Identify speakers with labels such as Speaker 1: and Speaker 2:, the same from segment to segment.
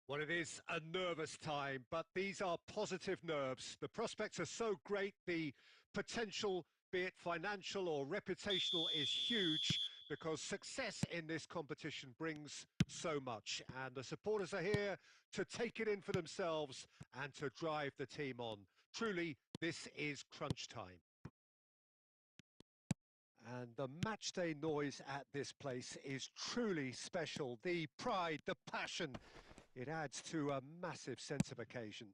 Speaker 1: Well, it is a nervous time, but these are positive nerves. The prospects are so great. The potential, be it financial or reputational, is huge because success in this competition brings so much. And the supporters are here to take it in for themselves and to drive the team on. Truly, this is crunch time. And the matchday noise at this place is truly special. The pride, the passion, it adds to a massive sense of occasion.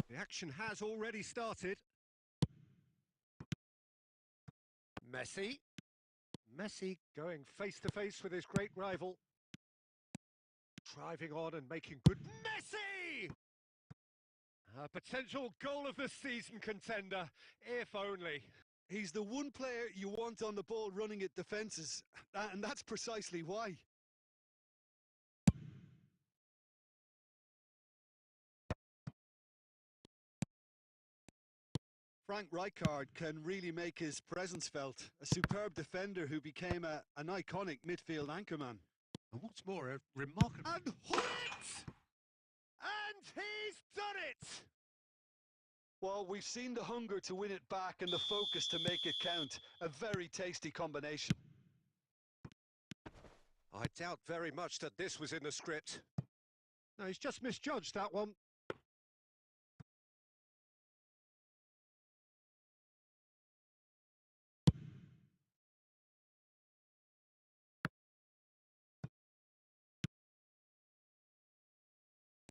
Speaker 1: The action has already started. Messi. Messi going face-to-face with his great rival. Driving on and making good... Messi! A potential goal of the season contender, if only.
Speaker 2: He's the one player you want on the ball running at defences, and that's precisely why. Frank Rijkaard can really make his presence felt. A superb defender who became an iconic midfield anchorman.
Speaker 1: And what's more, a remarkable... And hit! And he's done it!
Speaker 2: Well, we've seen the hunger to win it back and the focus to make it count. A very tasty combination.
Speaker 1: I doubt very much that this was in the script. No, he's just misjudged that one.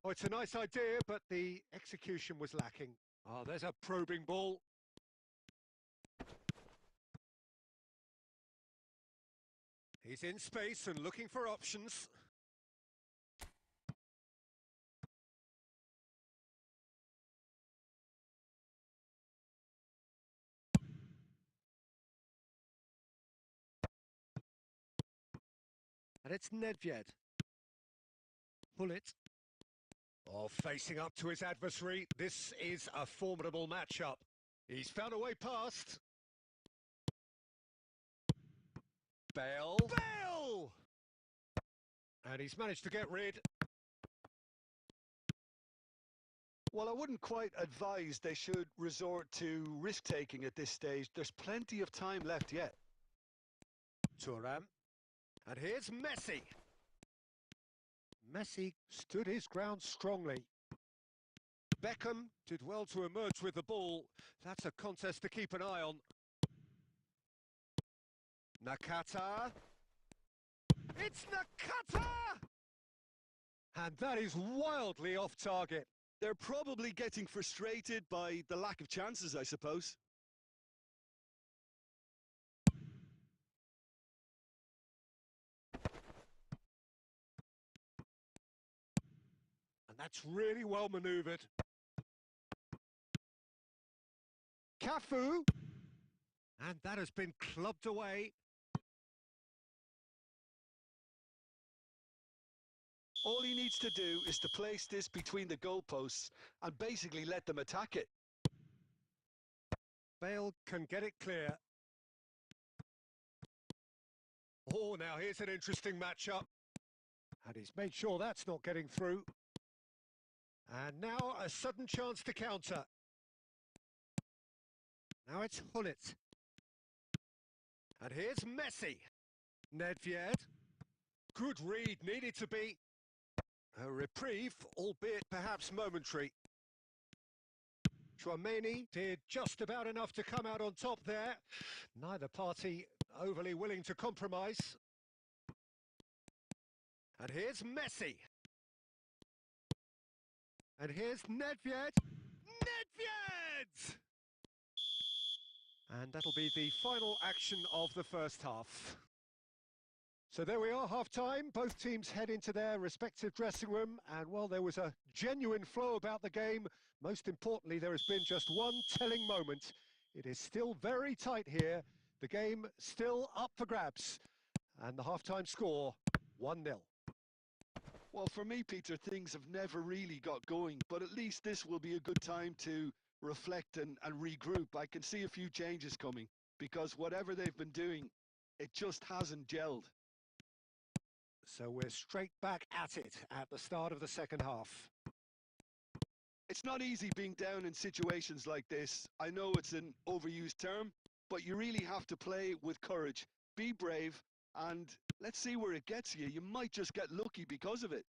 Speaker 1: Oh, it's a nice idea, but the execution was lacking. Oh, there's a probing ball. He's in space and looking for options. And it's Nedved. Pull it. Oh, facing up to his adversary. This is a formidable matchup. He's found a way past. Bale. Bale! And he's managed to get rid.
Speaker 2: Well, I wouldn't quite advise they should resort to risk-taking at this stage. There's plenty of time left yet.
Speaker 1: Thuram. And here's Messi. Messi stood his ground strongly. Beckham did well to emerge with the ball. That's a contest to keep an eye on. Nakata. It's Nakata! And that is wildly off target.
Speaker 2: They're probably getting frustrated by the lack of chances, I suppose.
Speaker 1: And that's really well manoeuvred. Cafu. And that has been clubbed away.
Speaker 2: All he needs to do is to place this between the goalposts and basically let them attack it.
Speaker 1: Bale can get it clear. Oh, now here's an interesting matchup. And he's made sure that's not getting through. And now a sudden chance to counter. Now it's Hullet. And here's Messi. Nedved. Good read, needed to be. A reprieve, albeit perhaps momentary. Chouameni did just about enough to come out on top there. Neither party overly willing to compromise. And here's Messi. And here's Nedved. Nedved! And that'll be the final action of the first half. So there we are, half-time. Both teams head into their respective dressing room. And while there was a genuine flow about the game, most importantly, there has been just one telling moment. It is still very tight here. The game still up for grabs. And the half-time score, 1-0.
Speaker 2: Well, for me, Peter, things have never really got going. But at least this will be a good time to reflect and regroup. I can see a few changes coming. Because whatever they've been doing, it just hasn't gelled.
Speaker 1: So we're straight back at it at the start of the second half.
Speaker 2: It's not easy being down in situations like this. I know it's an overused term, but you really have to play with courage. Be brave, and let's see where it gets you. You might just get lucky because of it.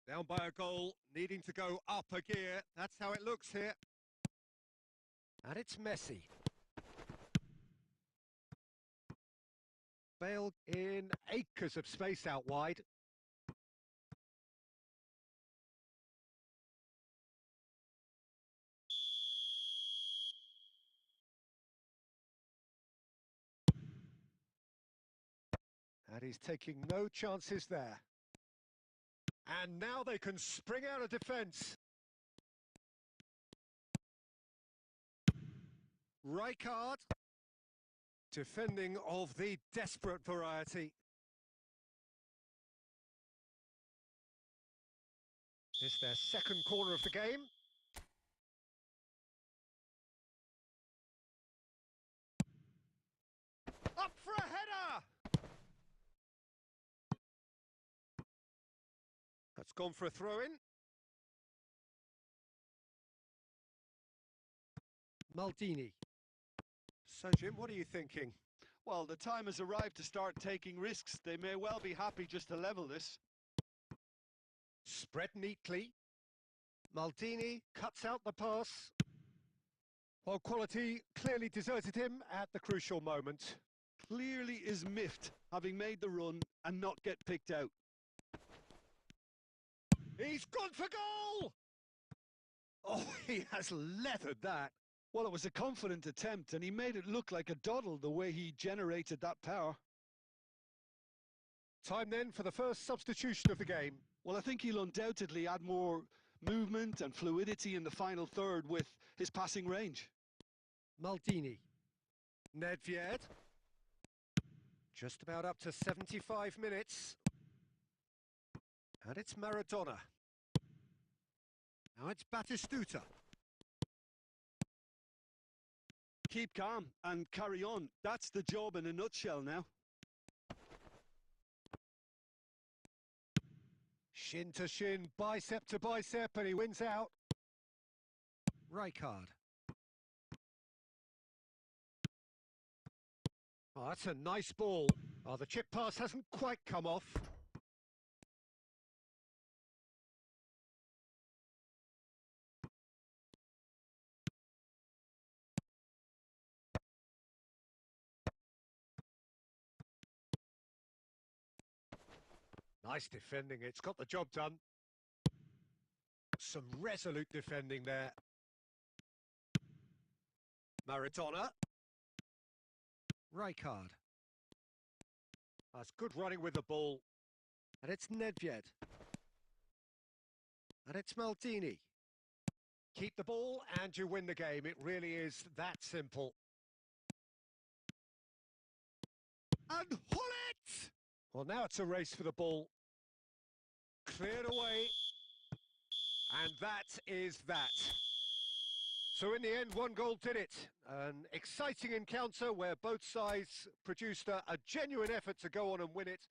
Speaker 1: Down by a goal, needing to go up a gear. That's how it looks here. And it's Messi. Bale in acres of space out wide. And he's taking no chances there. And now they can spring out of defence. Rijkaard. Defending of the desperate variety. It's their second corner of the game. Up for a header! That's gone for a throw-in. Maldini. So, Jim, what are you thinking?
Speaker 2: Well, the time has arrived to start taking risks. They may well be happy just to level this.
Speaker 1: Spread neatly. Maldini cuts out the pass. While quality clearly deserted him at the crucial moment.
Speaker 2: Clearly is miffed, having made the run and not get picked out.
Speaker 1: He's gone for goal! Oh, he has leathered that.
Speaker 2: Well, it was a confident attempt, and he made it look like a doddle the way he generated that power.
Speaker 1: Time then for the first substitution of the game.
Speaker 2: Well, I think he'll undoubtedly add more movement and fluidity in the final third with his passing range.
Speaker 1: Maldini. Nedved. Just about up to 75 minutes. And it's Maradona. Now it's Batistuta.
Speaker 2: Keep calm and carry on. That's the job in a nutshell now.
Speaker 1: Shin to shin, bicep to bicep, and he wins out. Rijkaard. Oh, that's a nice ball. Oh, the chip pass hasn't quite come off. Nice defending, it's got the job done. Some resolute defending there. Maradona. Rijkaard. That's good running with the ball. And it's Nedved. And it's Maldini. Keep the ball and you win the game. It really is that simple. And Hullet! Well, now it's a race for the ball. Cleared away. And that is that. So in the end, one goal did it. An exciting encounter where both sides produced a genuine effort to go on and win it.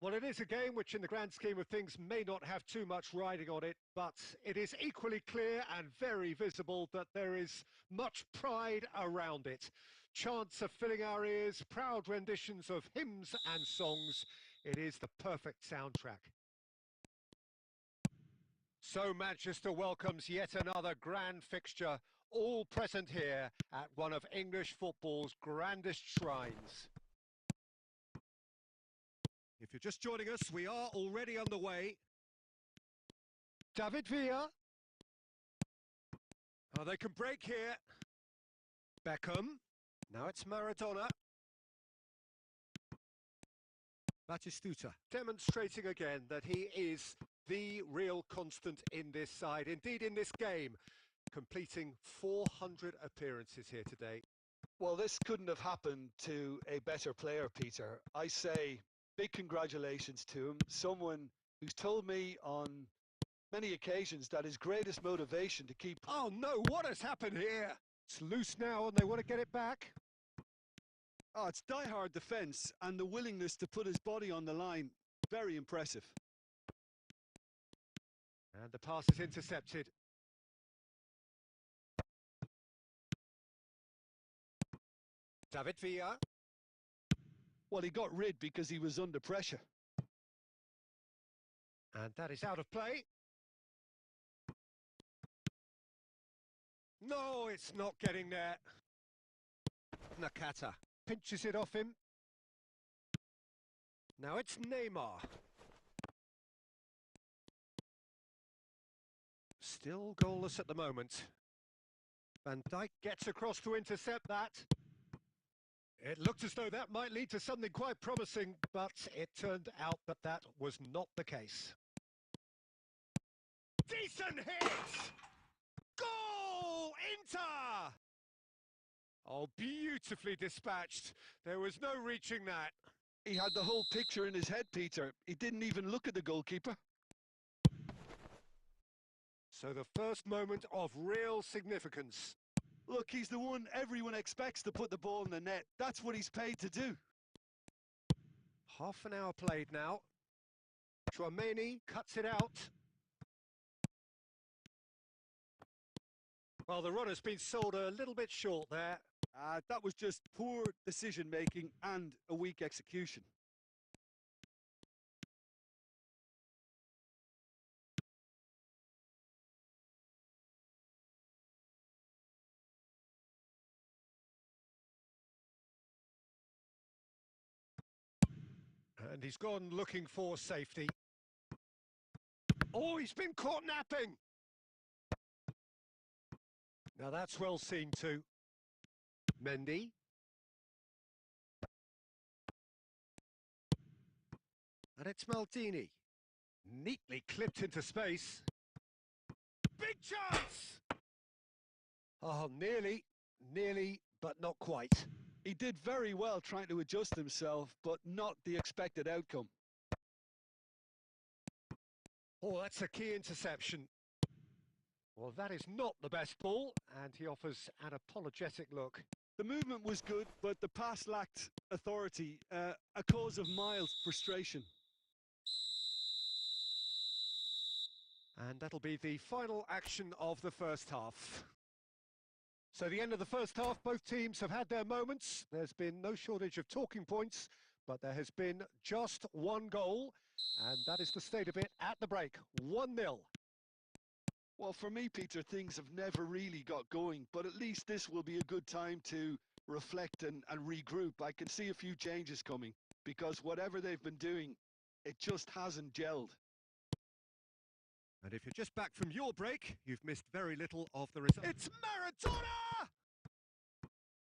Speaker 1: Well, it is a game which in the grand scheme of things may not have too much riding on it, but it is equally clear and very visible that there is much pride around it. Chants are filling our ears, proud renditions of hymns and songs. It is the perfect soundtrack. So Manchester welcomes yet another grand fixture, all present here at one of English football's grandest shrines. If you're just joining us, we are already underway. David Villa. Oh, they can break here. Beckham. Now it's Maradona. Batistuta demonstrating again that he is the real constant in this side, indeed in this game, completing 400 appearances here today.
Speaker 2: Well, this couldn't have happened to a better player, Peter. I say big congratulations to him, someone who's told me on many occasions that his greatest motivation to keep...
Speaker 1: Oh no, what has happened here? It's loose now and they want to get it back.
Speaker 2: Oh, it's die-hard defence and the willingness to put his body on the line. Very impressive.
Speaker 1: And the pass is intercepted. David Villa.
Speaker 2: Well, he got rid because he was under pressure.
Speaker 1: And that is out of play. No, it's not getting there. Nakata pinches it off him. Now it's Neymar. Still goalless at the moment. Van Dijk gets across to intercept that. It looked as though that might lead to something quite promising, but it turned out that that was not the case. Decent hit! Goal! Inter! Oh, beautifully dispatched. There was no reaching that.
Speaker 2: He had the whole picture in his head, Peter. He didn't even look at the goalkeeper.
Speaker 1: So the first moment of real significance.
Speaker 2: Look, he's the one everyone expects to put the ball in the net. That's what he's paid to do.
Speaker 1: Half an hour played now. Chouameni cuts it out. Well, the run has been sold a little bit short there.
Speaker 2: That was just poor decision-making and a weak execution.
Speaker 1: And he's gone looking for safety. Oh, he's been caught napping! Now that's well seen too. Mendy. And it's Maldini. Neatly clipped into space. Big chance! Oh, nearly, but not quite.
Speaker 2: He did very well trying to adjust himself, but not the expected outcome.
Speaker 1: Oh, that's a key interception. Well, that is not the best ball, and he offers an apologetic look.
Speaker 2: The movement was good, but the pass lacked authority, a cause of mild frustration.
Speaker 1: And that'll be the final action of the first half. So the end of the first half, both teams have had their moments. There's been no shortage of talking points, but there has been just one goal, and that is the state of it at the break, 1-0.
Speaker 2: Well, for me, Peter, things have never really got going, but at least this will be a good time to reflect and regroup. I can see a few changes coming, because whatever they've been doing, it just hasn't gelled.
Speaker 1: And if you're just back from your break, you've missed very little of the result. It's Maradona!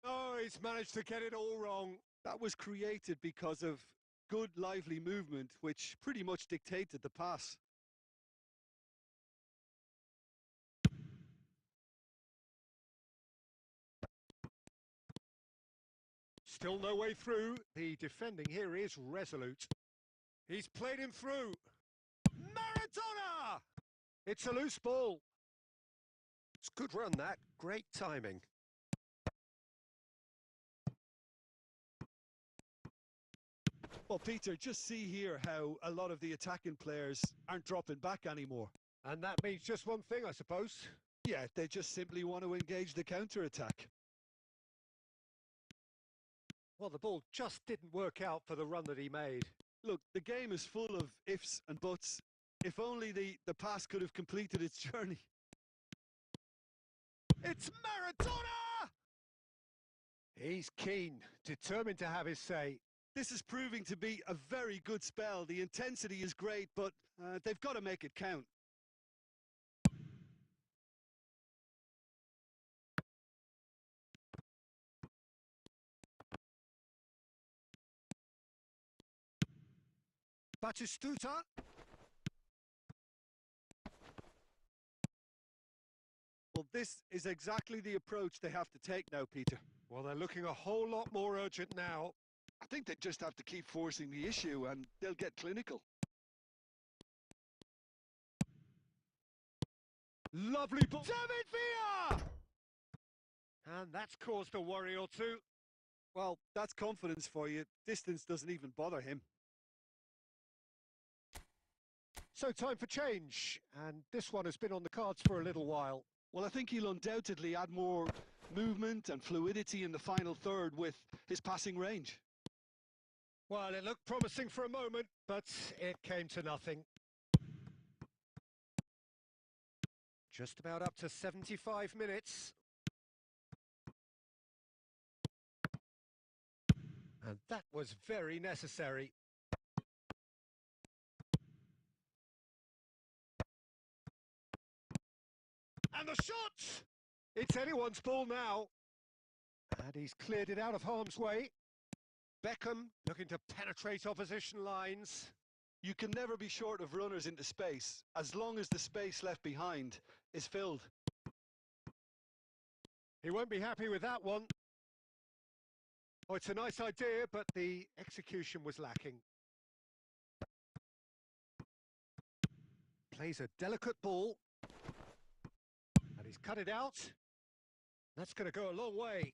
Speaker 1: Oh, he's managed to get it all wrong.
Speaker 2: That was created because of good, lively movement, which pretty much dictated the pass.
Speaker 1: Still no way through. The defending here is resolute. He's played him through. Maradona! It's a loose ball. It's a good run, that. Great timing.
Speaker 2: Well, Peter, just see here how a lot of the attacking players aren't dropping back anymore.
Speaker 1: And that means just one thing, I suppose.
Speaker 2: Yeah, they just simply want to engage the counter-attack.
Speaker 1: Well, the ball just didn't work out for the run that he made.
Speaker 2: Look, the game is full of ifs and buts. If only the pass could have completed its journey.
Speaker 1: It's Maradona! He's keen, determined to have his say.
Speaker 2: This is proving to be a very good spell. The intensity is great, but they've got to make it count.
Speaker 1: Batistuta.
Speaker 2: Well, this is exactly the approach they have to take now, Peter.
Speaker 1: Well, they're looking a whole lot more urgent now.
Speaker 2: I think they just have to keep forcing the issue and they'll get clinical.
Speaker 1: Lovely ball. David Villa! And that's caused a worry or two.
Speaker 2: Well, that's confidence for you. Distance doesn't even bother him.
Speaker 1: So time for change. And this one has been on the cards for a little while.
Speaker 2: Well, I think he'll undoubtedly add more movement and fluidity in the final third with his passing range.
Speaker 1: Well, it looked promising for a moment, but it came to nothing. Just about up to 75 minutes. And that was very necessary. And the shot! It's anyone's ball now. And he's cleared it out of harm's way. Beckham looking to penetrate opposition lines.
Speaker 2: You can never be short of runners into space, as long as the space left behind is filled.
Speaker 1: He won't be happy with that one. Oh, it's a nice idea, but the execution was lacking. Plays a delicate ball. And he's cut it out. That's going to go a long way.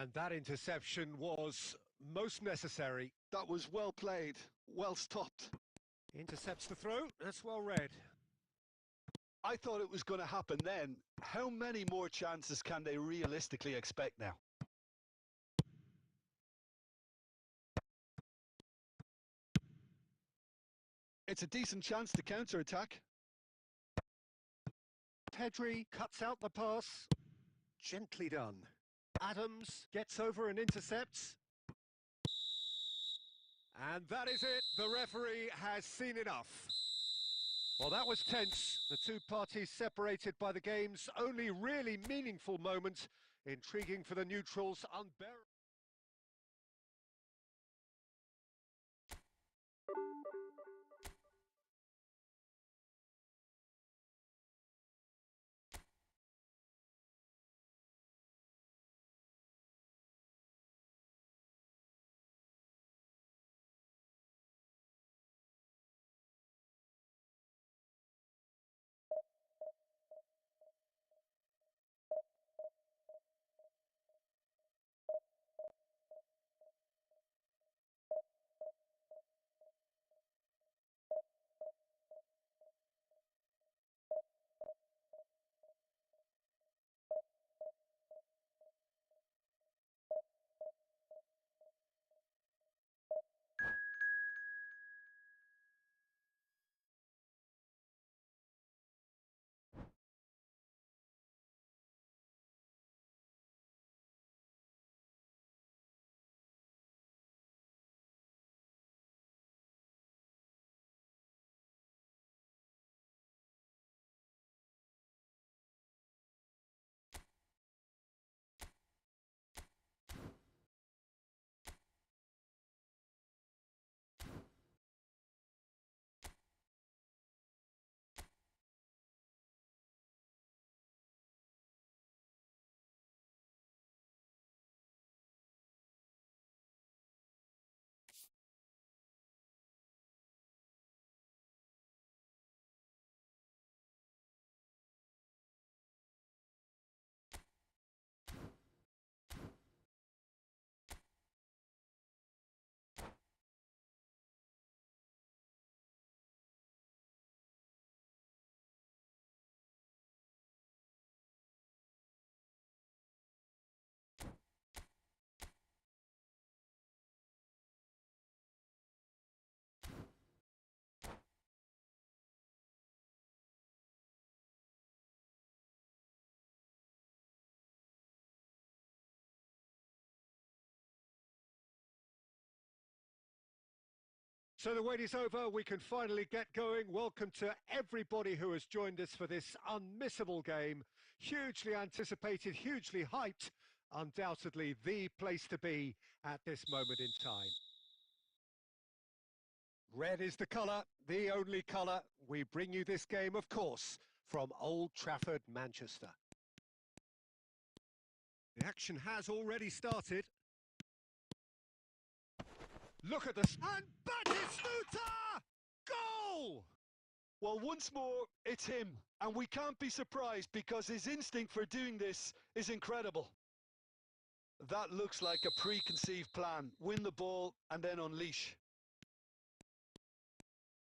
Speaker 1: And that interception was most necessary.
Speaker 2: That was well played, well stopped.
Speaker 1: Intercepts the throw, that's well read.
Speaker 2: I thought it was going to happen then. How many more chances can they realistically expect now? It's a decent chance to counter-attack.
Speaker 1: Pedri cuts out the pass. Gently done. Adams gets over and intercepts. And that is it. The referee has seen enough. Well, that was tense. The two parties separated by the game's only really meaningful moment. Intriguing for the neutrals, unbearable. So the wait is over, we can finally get going. Welcome to everybody who has joined us for this unmissable game. Hugely anticipated, hugely hyped, undoubtedly the place to be at this moment in time. Red is the colour, the only colour. We bring you this game, of course, from Old Trafford, Manchester. The action has already started. Look at this, and Batistuta! Goal!
Speaker 2: Well, once more, it's him, and we can't be surprised because his instinct for doing this is incredible. That looks like a preconceived plan. Win the ball and then unleash.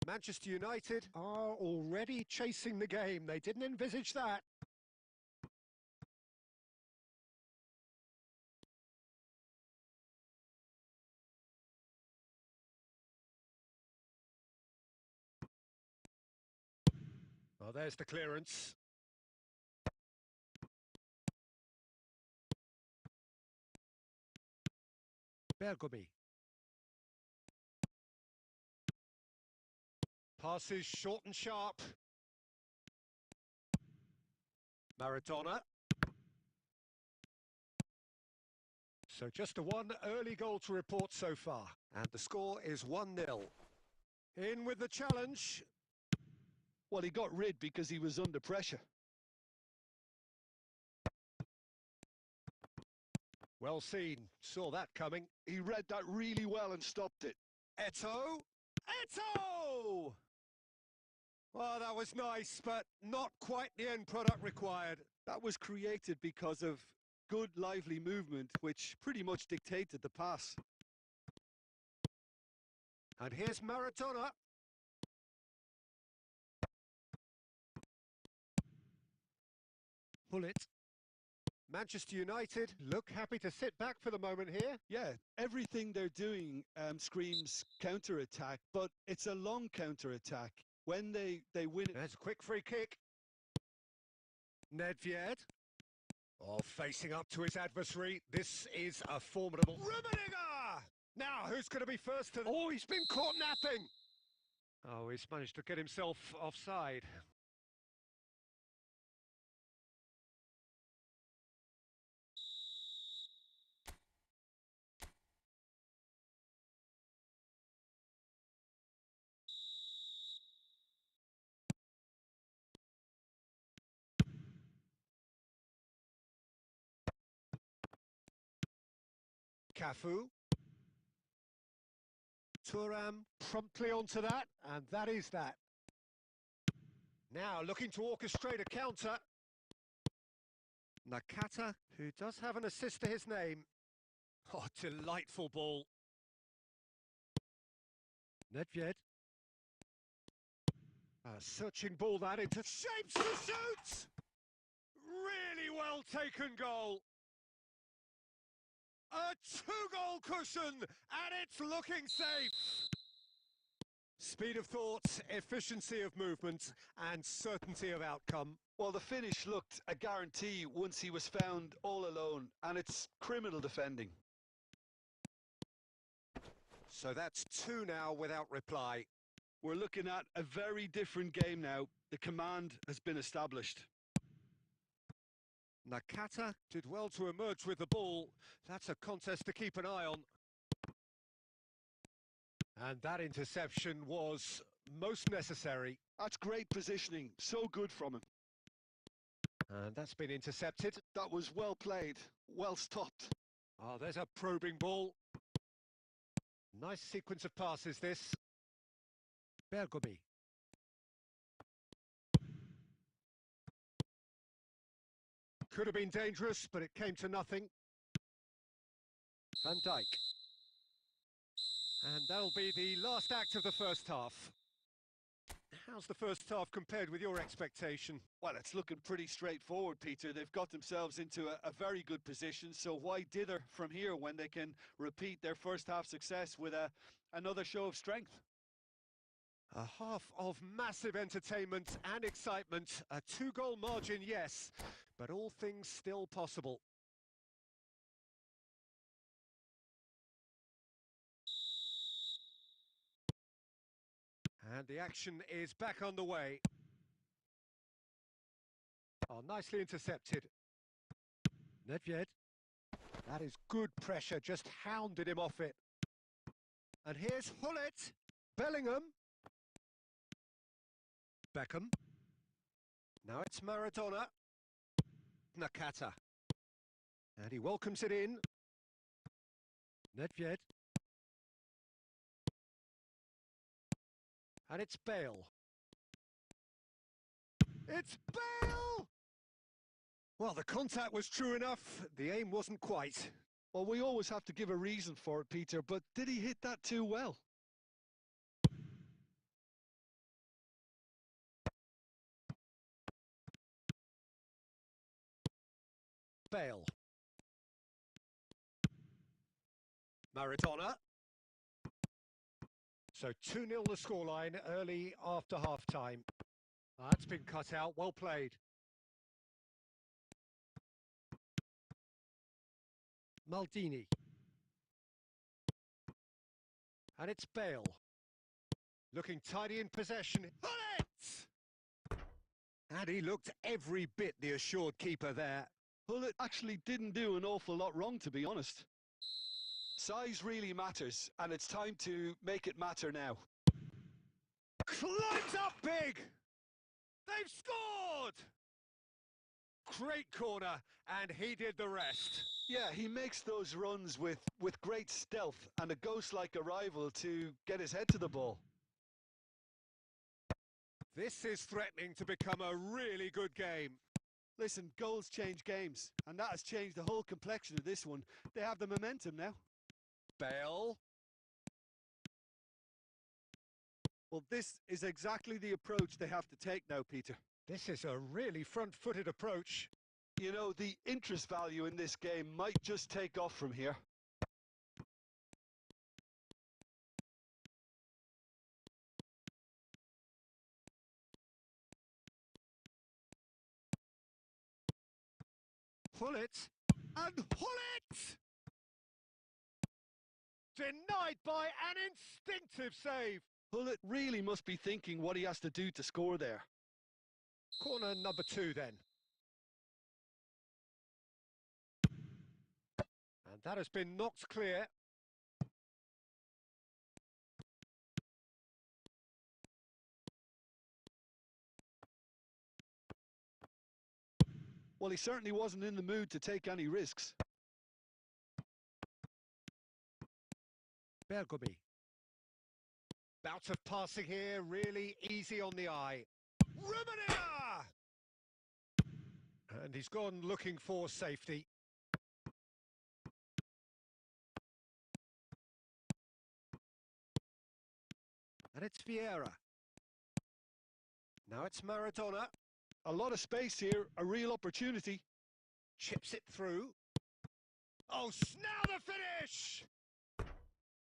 Speaker 1: Manchester United are already chasing the game. They didn't envisage that. Oh, there's the clearance. Bergomi. Passes short and sharp. Maradona. So just a one early goal to report so far. And the score is 1-0. In with the challenge.
Speaker 2: Well, he got rid because he was under pressure.
Speaker 1: Well seen. Saw that coming.
Speaker 2: He read that really well and stopped it.
Speaker 1: Eto! Eto! Well, that was nice, but not quite the end product required.
Speaker 2: That was created because of good, lively movement, which pretty much dictated the pass.
Speaker 1: And here's Maradona. Bullet. Manchester United look happy to sit back for the moment here.
Speaker 2: Yeah, everything they're doing screams counter-attack, but it's a long counter-attack. When they win it...
Speaker 1: There's a quick free kick. Nedved. Oh, facing up to his adversary. This is a formidable... Rummenigge! Now, who's going to be first to... Oh, he's been caught napping! Oh, he's managed to get himself offside. Cafu. Thuram promptly onto that, and that is that. Now looking to orchestrate a counter. Nakata, who does have an assist to his name. Oh, delightful ball. Nedved. A searching ball that into shapes to shoot! Really well taken goal. A two-goal cushion, and it's looking safe. Speed of thought, efficiency of movement, and certainty of outcome.
Speaker 2: Well, the finish looked a guarantee once he was found all alone, and it's criminal defending.
Speaker 1: So that's two now without reply.
Speaker 2: We're looking at a very different game now. The command has been established.
Speaker 1: Nakata did well to emerge with the ball. That's a contest to keep an eye on. And that interception was most necessary.
Speaker 2: That's great positioning. So good from him.
Speaker 1: And that's been intercepted.
Speaker 2: That was well played. Well stopped.
Speaker 1: Oh, there's a probing ball. Nice sequence of passes, this. Bergomi. Could have been dangerous, but it came to nothing. Van Dijk. And that'll be the last act of the first half. How's the first half compared with your expectation?
Speaker 2: Well, it's looking pretty straightforward, Peter. They've got themselves into a very good position, so why dither from here when they can repeat their first half success with another show of strength?
Speaker 1: A half of massive entertainment and excitement. A two-goal margin, yes, but all things still possible. And the action is back on the way. Oh, nicely intercepted. Nedved. That is good pressure, just hounded him off it. And here's Hullet. Bellingham. Beckham. Now it's Maradona. Nakata. And he welcomes it in. Nedved. And it's Bale. It's Bale! Well, the contact was true enough. The aim wasn't quite.
Speaker 2: Well, we always have to give a reason for it, Peter, but did he hit that too well?
Speaker 1: Bale. Maradona. So 2-0 the scoreline early after half-time. That's been cut out, well played. Maldini. And it's Bale. Looking tidy in possession. Hullet! And he looked every bit the assured keeper there.
Speaker 2: Hullet actually didn't do an awful lot wrong, to be honest. Size really matters, and it's time to make it matter now.
Speaker 1: Climbs up big! They've scored! Great corner, and he did the rest.
Speaker 2: Yeah, he makes those runs with great stealth and a ghost-like arrival to get his head to the ball.
Speaker 1: This is threatening to become a really good game.
Speaker 2: Listen, goals change games, and that has changed the whole complexion of this one. They have the momentum now.
Speaker 1: Bale.
Speaker 2: Well, this is exactly the approach they have to take now, Peter.
Speaker 1: This is a really front-footed approach.
Speaker 2: You know, the interest value in this game might just take off from here.
Speaker 1: Hullet. And Hullet! Denied by an instinctive save.
Speaker 2: Hullet really must be thinking what he has to do to score there.
Speaker 1: Corner number 2 then. And that has been knocked clear.
Speaker 2: Well, he certainly wasn't in the mood to take any risks.
Speaker 1: Bergomi. Bout of passing here, really easy on the eye. Rummenigge! And he's gone looking for safety. And it's Vieira. Now it's Maradona.
Speaker 2: A lot of space here, a real opportunity.
Speaker 1: Chips it through. Oh, now the finish!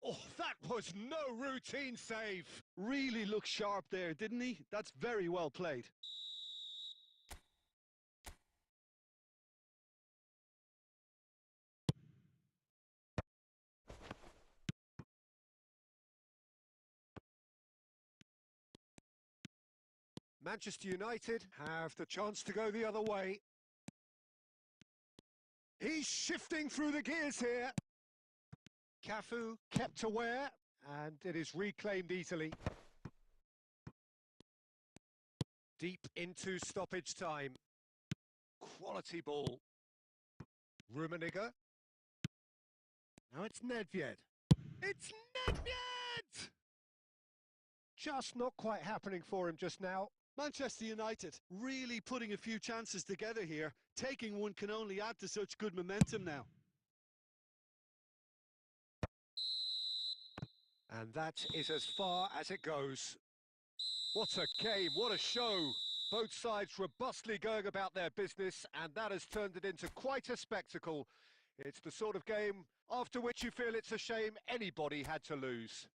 Speaker 1: Oh, that was no routine save.
Speaker 2: Really looked sharp there, didn't he? That's very well played.
Speaker 1: Manchester United have the chance to go the other way. He's shifting through the gears here. Cafu kept aware, and it is reclaimed easily. Deep into stoppage time. Quality ball. Rummenigge. Now it's Nedved. It's Nedved! Just not quite happening for him just now.
Speaker 2: Manchester United really putting a few chances together here. Taking one can only add to such good momentum now.
Speaker 1: And that is as far as it goes. What a game, what a show. Both sides robustly going about their business, and that has turned it into quite a spectacle. It's the sort of game after which you feel it's a shame anybody had to lose.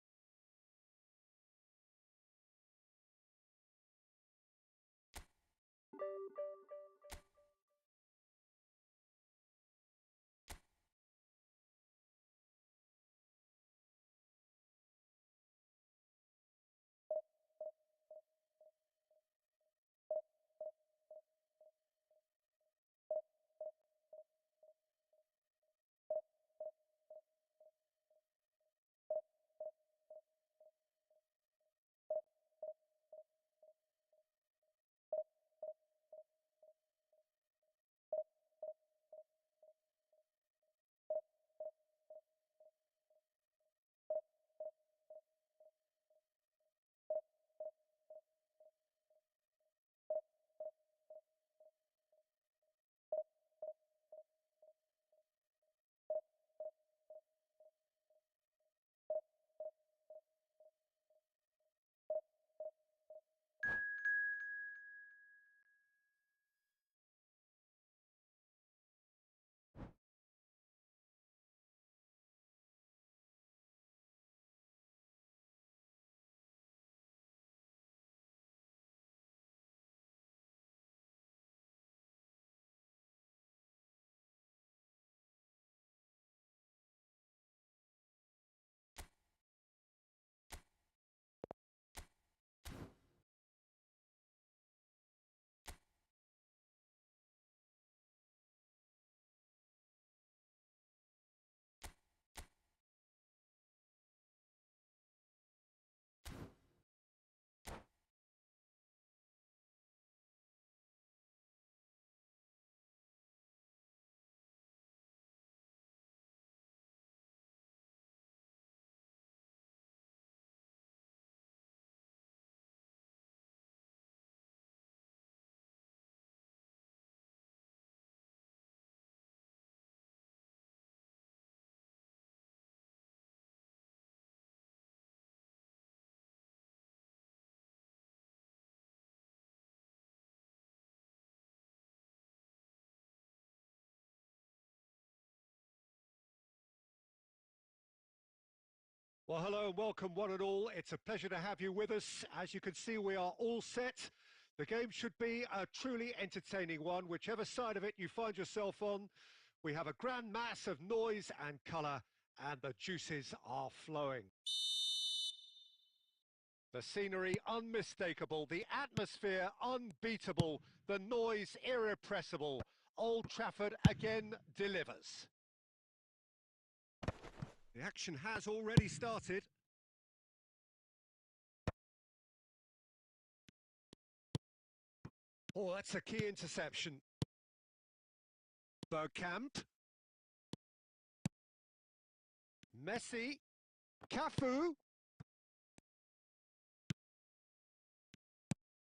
Speaker 1: Well, hello and welcome one and all. It's a pleasure to have you with us. As you can see, we are all set. The game should be a truly entertaining one, whichever side of it you find yourself on. We have a grand mass of noise and colour, and the juices are flowing. The scenery unmistakable, the atmosphere unbeatable, the noise irrepressible. Old Trafford again delivers. The action has already started. Oh, that's a key interception. Bergkamp. Messi. Cafu.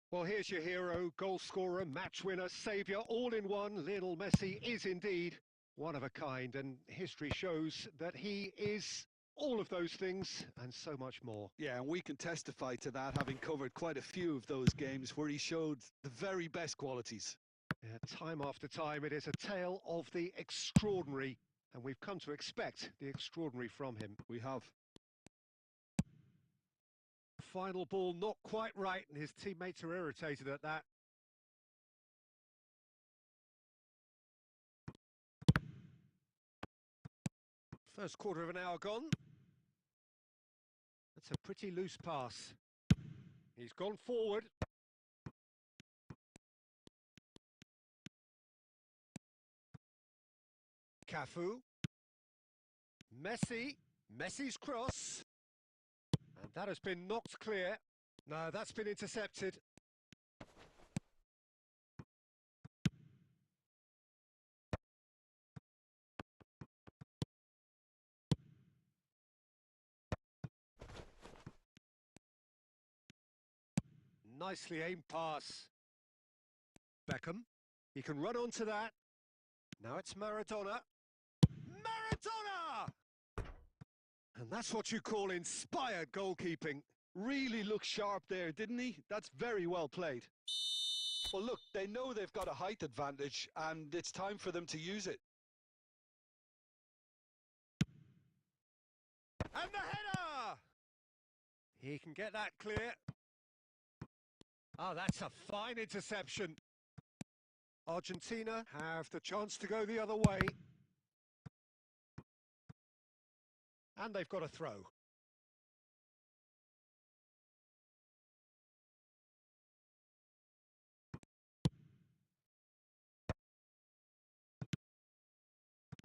Speaker 1: Well, here's your hero, goal scorer, match winner, saviour, all in one. Lionel Messi is indeed one of a kind, and history shows that he is all of those things and so much more.
Speaker 2: Yeah, and we can testify to that, having covered quite a few of those games where he showed the very best qualities.
Speaker 1: Yeah, time after time, it is a tale of the extraordinary, and we've come to expect the extraordinary from him.
Speaker 2: We have.
Speaker 1: Final ball not quite right, and his teammates are irritated at that. First quarter of an hour gone. That's a pretty loose pass. He's gone forward. Cafu. Messi. Messi's cross. And that has been knocked clear. No, that's been intercepted. Nicely aimed pass. Beckham. He can run onto that. Now it's Maradona. Maradona! And that's what you call inspired goalkeeping.
Speaker 2: Really looked sharp there, didn't he? That's very well played. Well, look, they know they've got a height advantage, and it's time for them to use it.
Speaker 1: And the header! He can get that clear. Oh, that's a fine interception. Argentina have the chance to go the other way. And they've got a throw.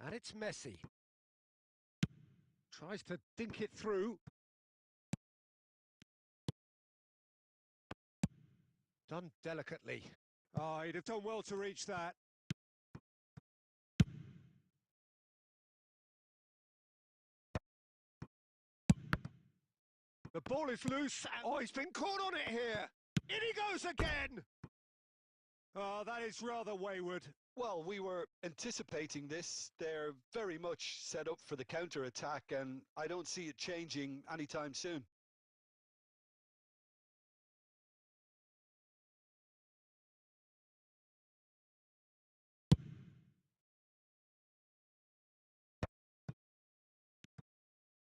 Speaker 1: And it's Messi. Tries to dink it through. Done delicately. Oh, he'd have done well to reach that. The ball is loose. Oh, he's been caught on it here. In he goes again. Oh, that is rather wayward.
Speaker 2: Well, we were anticipating this. They're very much set up for the counter-attack, and I don't see it changing anytime soon.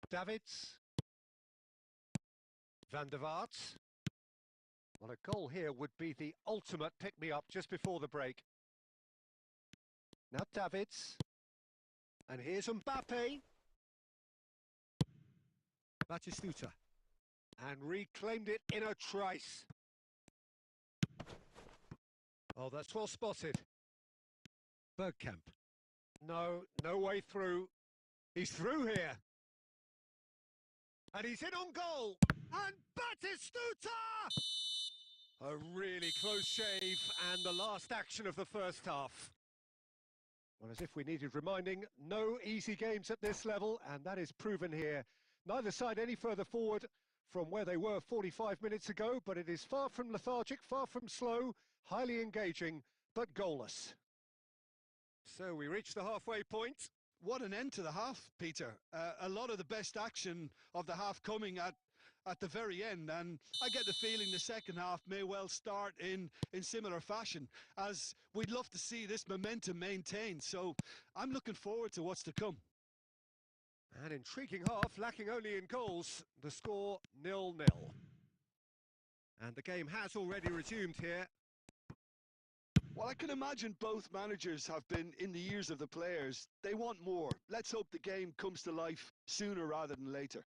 Speaker 1: Davids. Van der Vaart. Well, a goal here would be the ultimate pick-me-up just before the break. Now Davids. And here's Mbappe. Batistuta. And reclaimed it in a trice. Oh, that's well spotted. Bergkamp. No way through. He's through here. And he's in on goal. And Batistuta! A really close shave, and the last action of the first half. Well, as if we needed reminding, no easy games at this level, and that is proven here. Neither side any further forward from where they were 45 minutes ago, but it is far from lethargic, far from slow, highly engaging, but goalless. So we reach the halfway point.
Speaker 2: What an end to the half, Peter. A lot of the best action of the half coming at the very end, and I get the feeling the second half may well start in similar fashion, as we'd love to see this momentum maintained. So I'm looking forward to what's to come.
Speaker 1: An intriguing half, lacking only in goals. The score 0-0. And the game has already resumed here.
Speaker 2: Well, I can imagine both managers have been in the ears of the players. They want more. Let's hope the game comes to life sooner rather than later.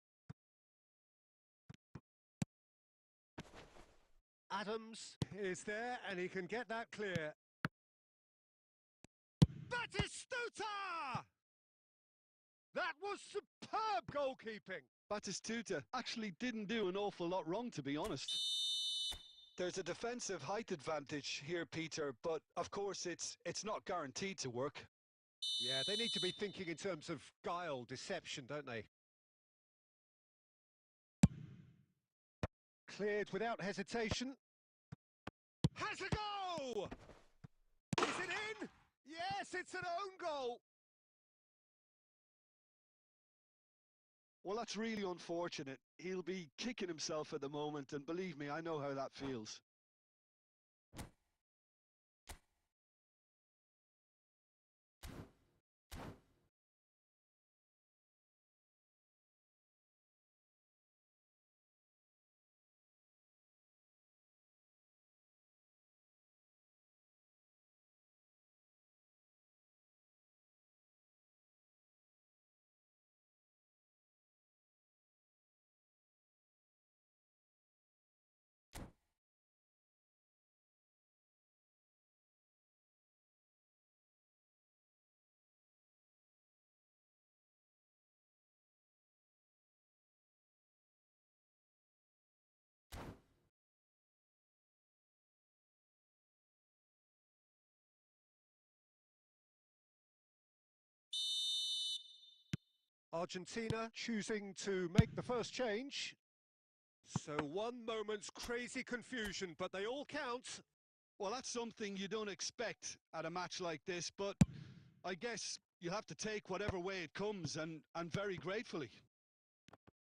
Speaker 1: Adams is there, and he can get that clear. Batistuta! That was superb goalkeeping.
Speaker 2: Batistuta actually didn't do an awful lot wrong, to be honest. There's a defensive height advantage here, Peter, but of course it's not guaranteed to work.
Speaker 1: Yeah, they need to be thinking in terms of guile, deception, don't they? Cleared without hesitation. Has a goal! Is it in? Yes, it's an own goal.
Speaker 2: Well, that's really unfortunate. He'll be kicking himself at the moment, and believe me, I know how that feels.
Speaker 1: Argentina choosing to make the first change. So one moment's crazy confusion, but they all count.
Speaker 2: Well, that's something you don't expect at a match like this, but I guess you have to take whatever way it comes, and very gratefully.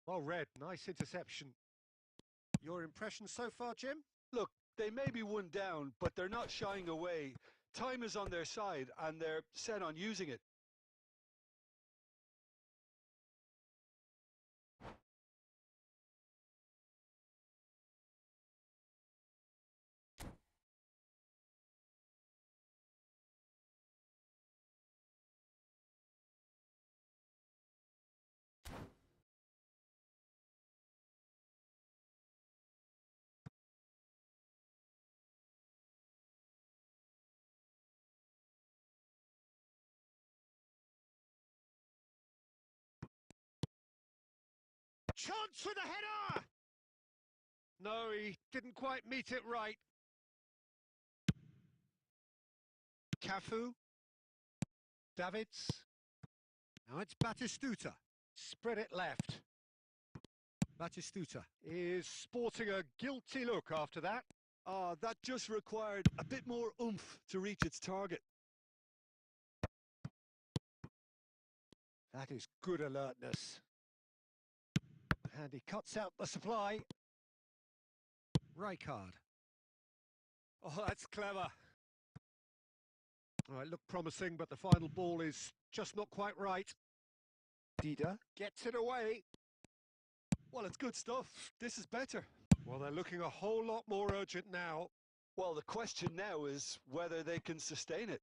Speaker 1: Well read, nice interception. Your impression so far, Jim?
Speaker 2: Look, they may be one down, but they're not shying away. Time is on their side, and they're set on using it.
Speaker 1: Chance with a header! No, he didn't quite meet it right. Cafu. Davids. Now it's Batistuta. Spread it left. Batistuta is sporting a guilty look after that.
Speaker 2: That just required a bit more oomph to reach its target.
Speaker 1: That is good alertness. And he cuts out the supply. Rijkaard. Oh, that's clever. All right, looked promising, but the final ball is just not quite right. Dida gets it away.
Speaker 2: Well, it's good stuff. This is better.
Speaker 1: Well, they're looking a whole lot more urgent now.
Speaker 2: Well, the question now is whether they can sustain it.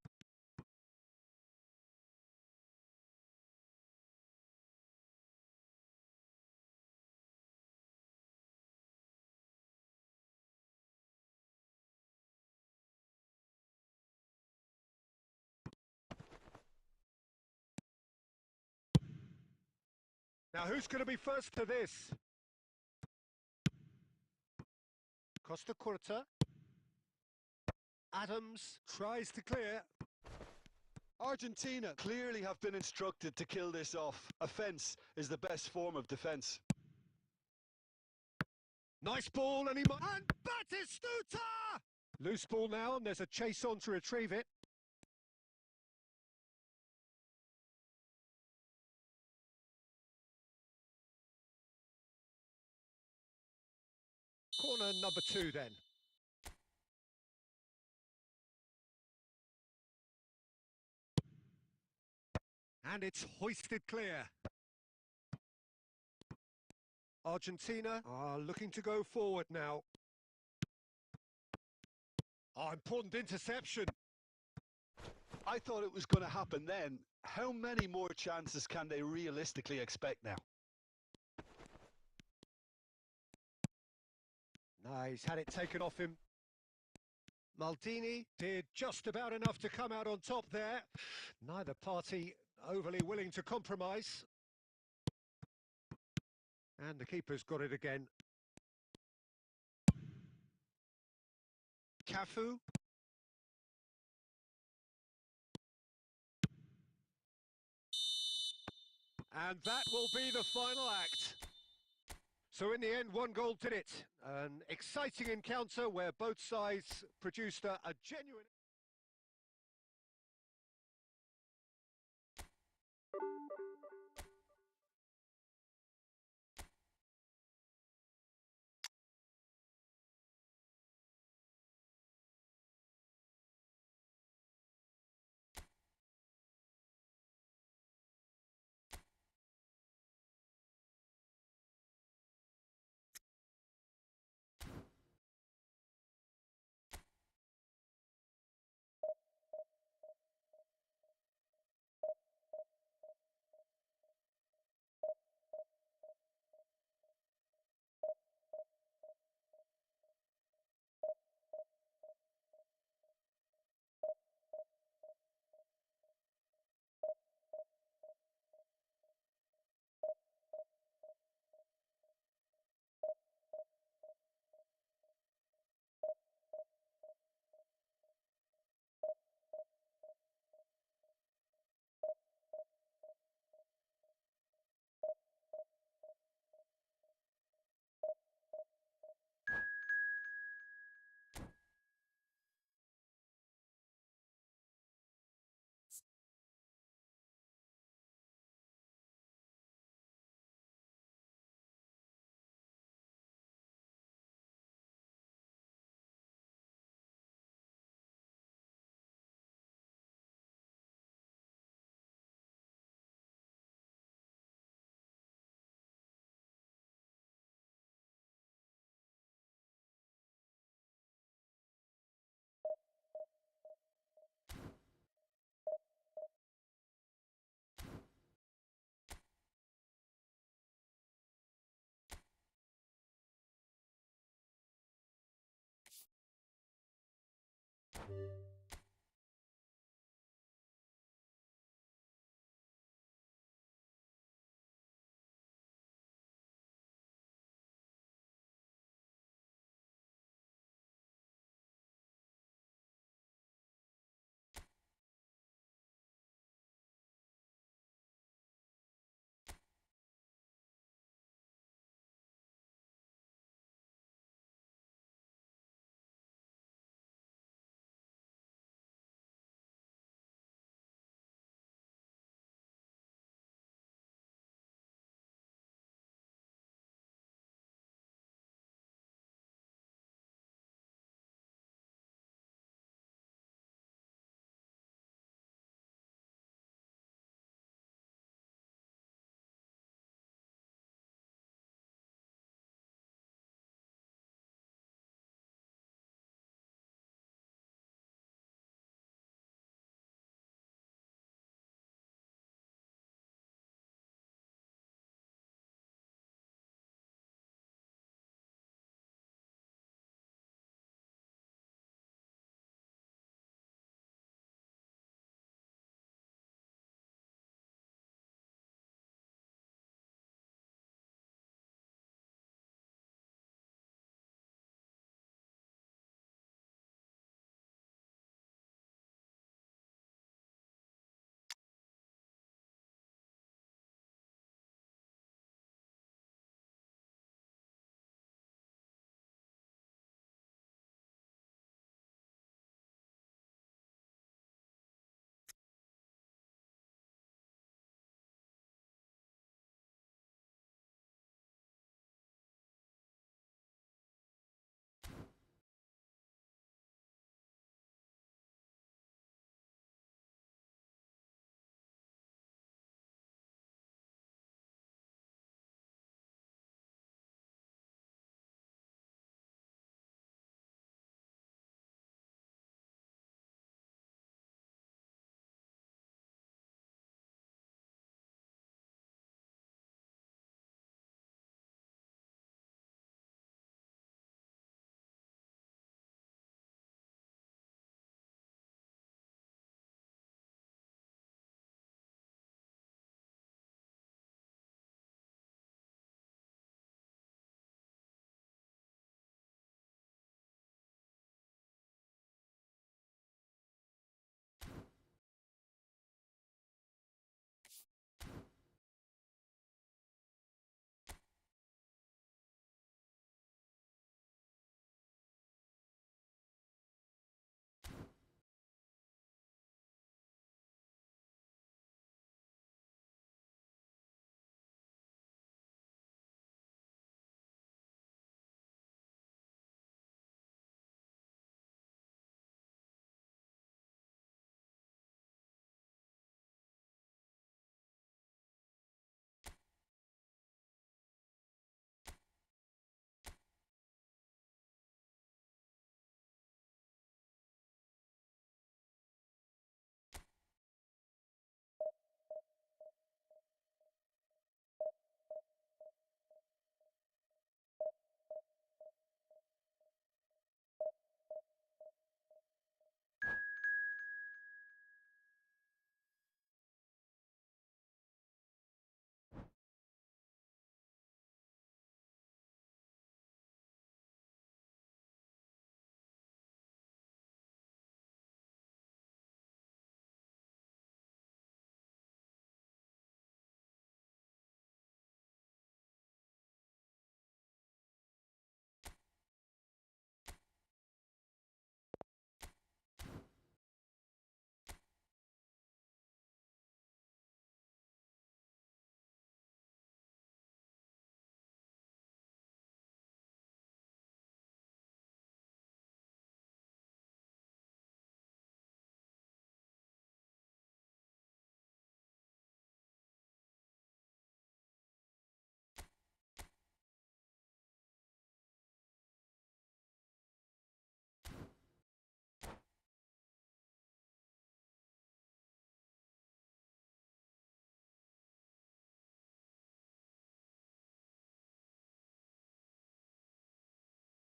Speaker 1: Now, who's going to be first to this? Costa Curta. Adams tries to clear.
Speaker 2: Argentina clearly have been instructed to kill this off. Offence is the best form of defence.
Speaker 1: Nice ball, and Batistuta! Loose ball now, and there's a chase on to retrieve it. Corner number 2 then. And it's hoisted clear. Argentina are looking to go forward now. Oh, important interception.
Speaker 2: I thought it was going to happen then. How many more chances can they realistically expect now?
Speaker 1: No, he's had it taken off him. Maldini did just about enough to come out on top there. Neither party overly willing to compromise. And the keeper's got it again. Cafu. And that will be the final act. So in the end, one goal did it. An exciting encounter where both sides produced a genuine...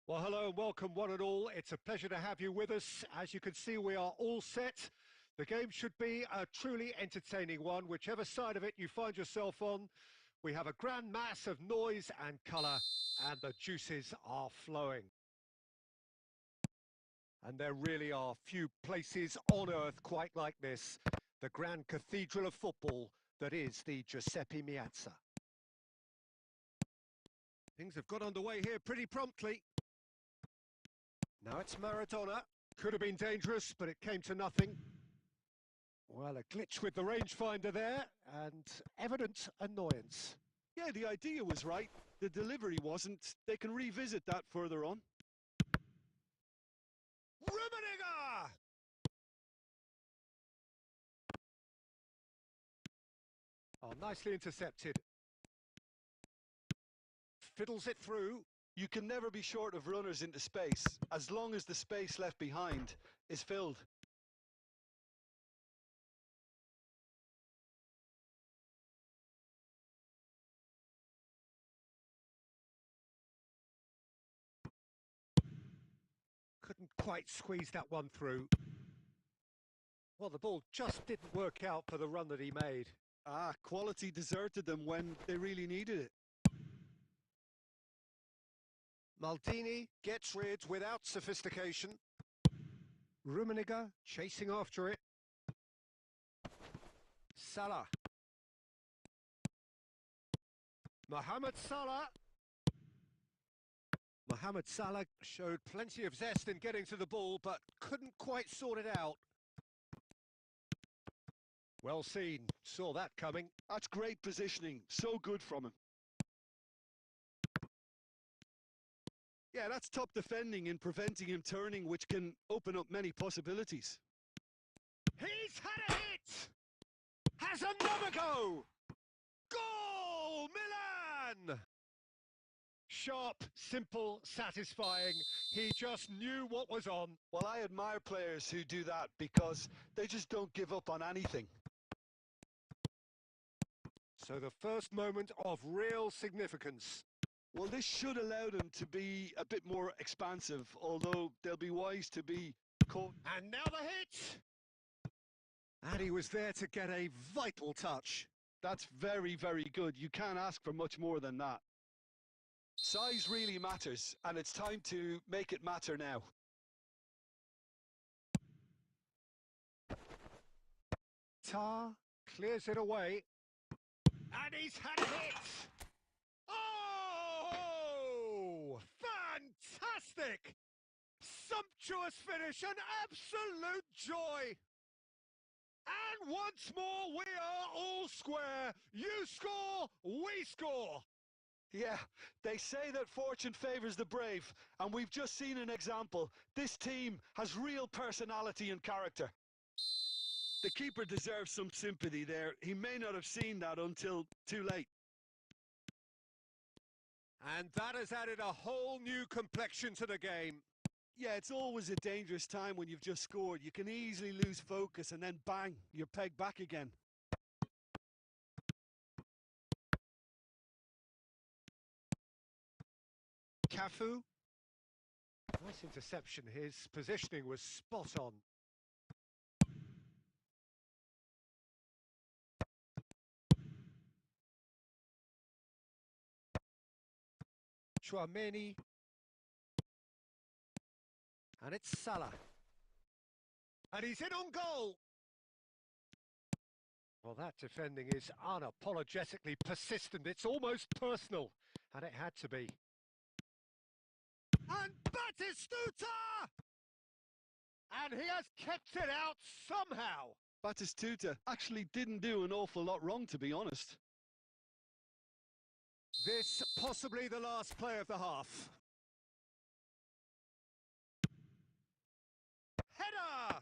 Speaker 1: Well, hello and welcome one and all. It's a pleasure to have you with us. As you can see, we are all set. The game should be a truly entertaining one, whichever side of it you find yourself on. We have a grand mass of noise and colour, and the juices are flowing. And there really are few places on earth quite like this. The grand cathedral of football that is the Giuseppe Meazza. Things have got underway here pretty promptly. Now it's Maradona. Could have been dangerous, but it came to nothing. Well, a glitch with the rangefinder there, and evident annoyance.
Speaker 2: Yeah, the idea was right. The delivery wasn't. They can revisit that further on.
Speaker 1: Rummenigge! Oh, nicely intercepted. Fiddles it through.
Speaker 2: You can never be short of runners into space, as long as the space left behind is filled.
Speaker 1: Couldn't quite squeeze that one through. Well, the ball just didn't work out for the run that he made.
Speaker 2: Quality deserted them when they really needed it.
Speaker 1: Maldini gets rid without sophistication. Rummenigge chasing after it. Salah. Mohamed Salah. Mohamed Salah showed plenty of zest in getting to the ball, but couldn't quite sort it out. Well seen, saw that coming.
Speaker 2: That's great positioning, so good from him. Yeah, that's top defending in preventing him turning, which can open up many possibilities.
Speaker 1: He's had a hit! Has another go! Goal! Milan! Sharp, simple, satisfying. He just knew what was on.
Speaker 2: Well, I admire players who do that because they just don't give up on anything.
Speaker 1: So the first moment of real significance.
Speaker 2: Well, this should allow them to be a bit more expansive, although they'll be wise to be caught.
Speaker 1: And now the hit! And he was there to get a vital touch.
Speaker 2: That's very, very good. You can't ask for much more than that. Size really matters, and it's time to make it matter now.
Speaker 1: Tar clears it away. And he's had a hit! Oh! Fantastic! Sumptuous finish, an absolute joy! And once more, we are all square. You score, we score.
Speaker 2: Yeah, they say that fortune favours the brave, and we've just seen an example. This team has real personality and character. The keeper deserves some sympathy there. He may not have seen that until too late.
Speaker 1: And that has added a whole new complexion to the game.
Speaker 2: Yeah, it's always a dangerous time when you've just scored. You can easily lose focus and then bang, you're pegged back again.
Speaker 1: Cafu. Nice interception. His positioning was spot on. Chouameni. And it's Salah. And he's in on goal. Well, that defending is unapologetically persistent. It's almost personal. And it had to be. And Batistuta! And he has kept it out somehow.
Speaker 2: Batistuta actually didn't do an awful lot wrong, to be honest.
Speaker 1: This possibly the last play of the half. Header!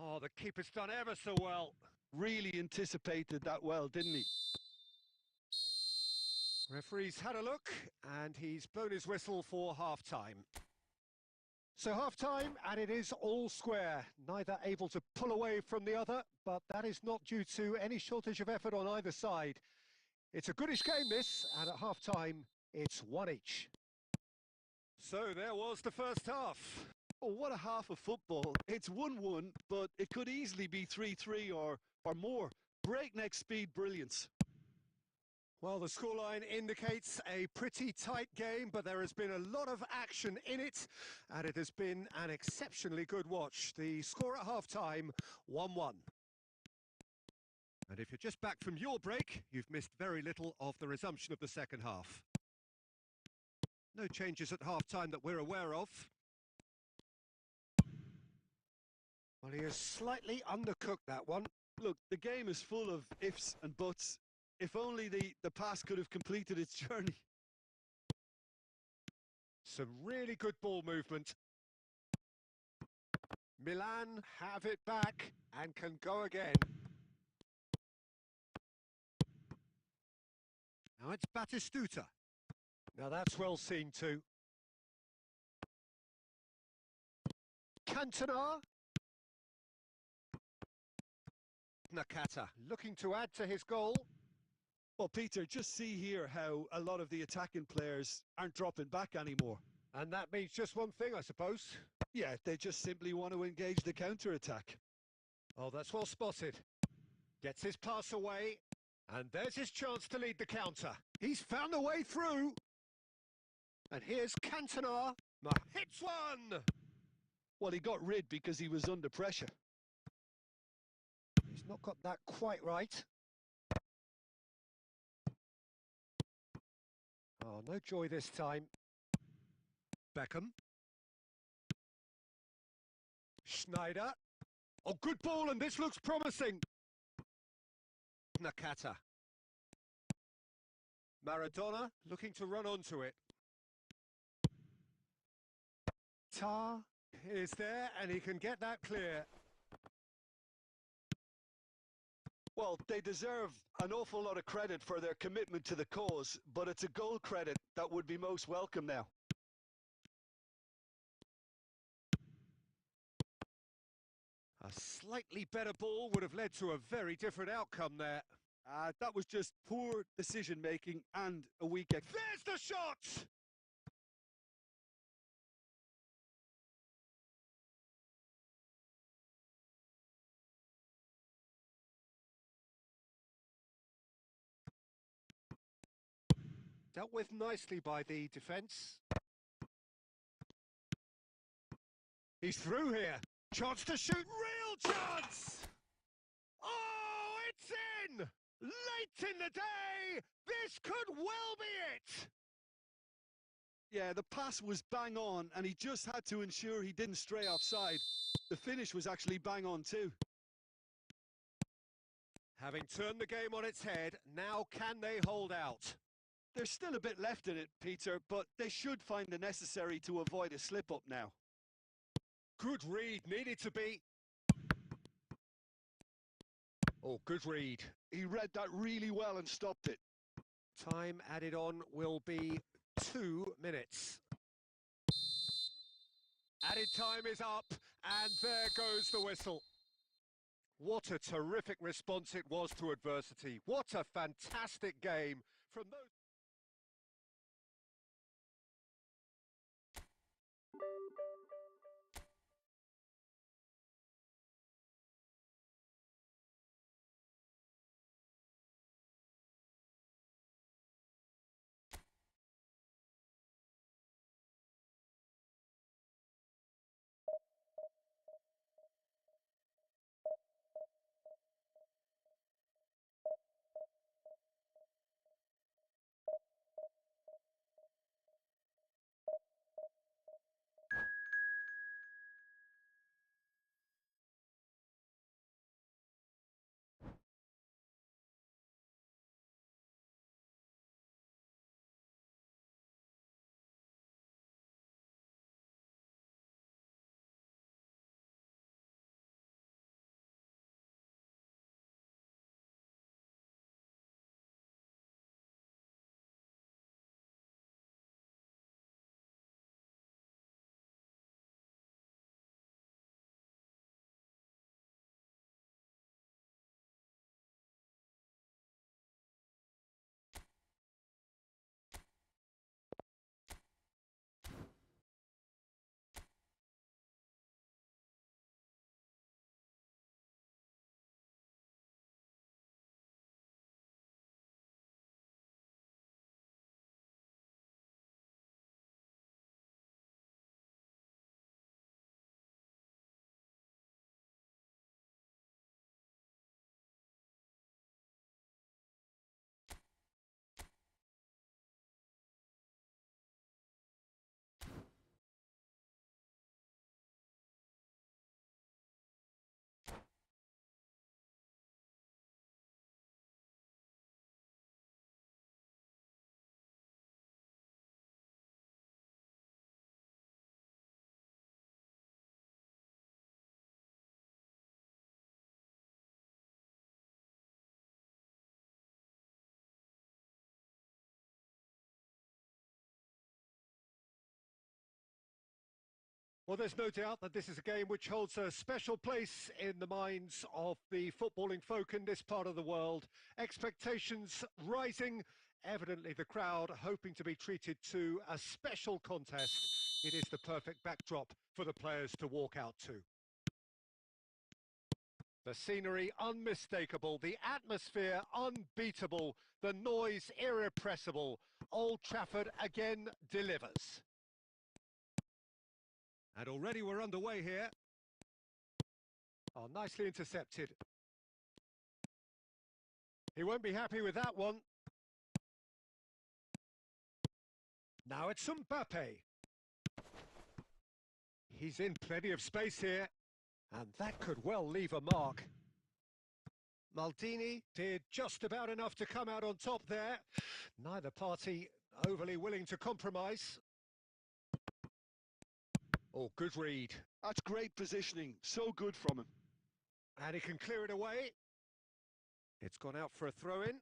Speaker 1: Oh, the keeper's done ever so well.
Speaker 2: Really anticipated that well, didn't he?
Speaker 1: Referee's had a look, and he's blown his whistle for half-time. So half-time, and it is all square. Neither able to pull away from the other, but that is not due to any shortage of effort on either side. It's a goodish game, this, and at half-time, it's one each. So there was the first half.
Speaker 2: Oh, what a half of football. It's 1-1, but it could easily be 3-3 or more. Breakneck speed brilliance.
Speaker 1: Well, the scoreline indicates a pretty tight game, but there has been a lot of action in it, and it has been an exceptionally good watch. The score at half-time, 1-1. And if you're just back from your break, you've missed very little of the resumption of the second half. No changes at half-time that we're aware of. Well, he has slightly undercooked that one.
Speaker 2: Look, the game is full of ifs and buts. If only the pass could have completed its journey.
Speaker 1: Some really good ball movement. Milan have it back and can go again. Now it's Batistuta. Now that's well seen too. Cantona. Nakata looking to add to his goal.
Speaker 2: Well, Peter, just see here how a lot of the attacking players aren't dropping back anymore.
Speaker 1: And that means just one thing, I suppose.
Speaker 2: Yeah, they just simply want to engage the counter-attack.
Speaker 1: Oh, that's well spotted. Gets his pass away. And there's his chance to lead the counter. He's found a way through. And here's Cantona. Hits one!
Speaker 2: Well, he got rid because he was under pressure.
Speaker 1: He's not got that quite right. Oh, no joy this time. Beckham. Schneider. Oh, good ball, and this looks promising. Nakata. Maradona looking to run onto it. Tar is there, and he can get that clear.
Speaker 2: Well, they deserve an awful lot of credit for their commitment to the cause, but it's a goal credit that would be most welcome now.
Speaker 1: A slightly better ball would have led to a very different outcome there.
Speaker 2: That was just poor decision-making and a weak...
Speaker 1: There's the shot! Dealt with nicely by the defence. He's through here. Chance to shoot. Real chance! Oh, it's in! Late in the day! This could well be it!
Speaker 2: Yeah, the pass was bang on, and he just had to ensure he didn't stray offside. The finish was actually bang on too.
Speaker 1: Having turned the game on its head, now can they hold out?
Speaker 2: There's still a bit left in it, Peter, but they should find the necessary to avoid a slip-up now.
Speaker 1: Good read, needed to be. Oh, good read.
Speaker 2: He read that really well and stopped it.
Speaker 1: Time added on will be 2 minutes. Added time is up, and there goes the whistle. What a terrific response it was to adversity. What a fantastic game from those... Well, there's no doubt that this is a game which holds a special place in the minds of the footballing folk in this part of the world. Expectations rising, evidently the crowd hoping to be treated to a special contest. It is the perfect backdrop for the players to walk out to. The scenery unmistakable, the atmosphere unbeatable, the noise irrepressible. Old Trafford again delivers. And already we're underway here. Oh, nicely intercepted. He won't be happy with that one. Now it's Mbappe. He's in plenty of space here. And that could well leave a mark. Maldini did just about enough to come out on top there. Neither party overly willing to compromise. Oh, good read.
Speaker 2: That's great positioning. So good from him.
Speaker 1: And he can clear it away. It's gone out for a throw-in.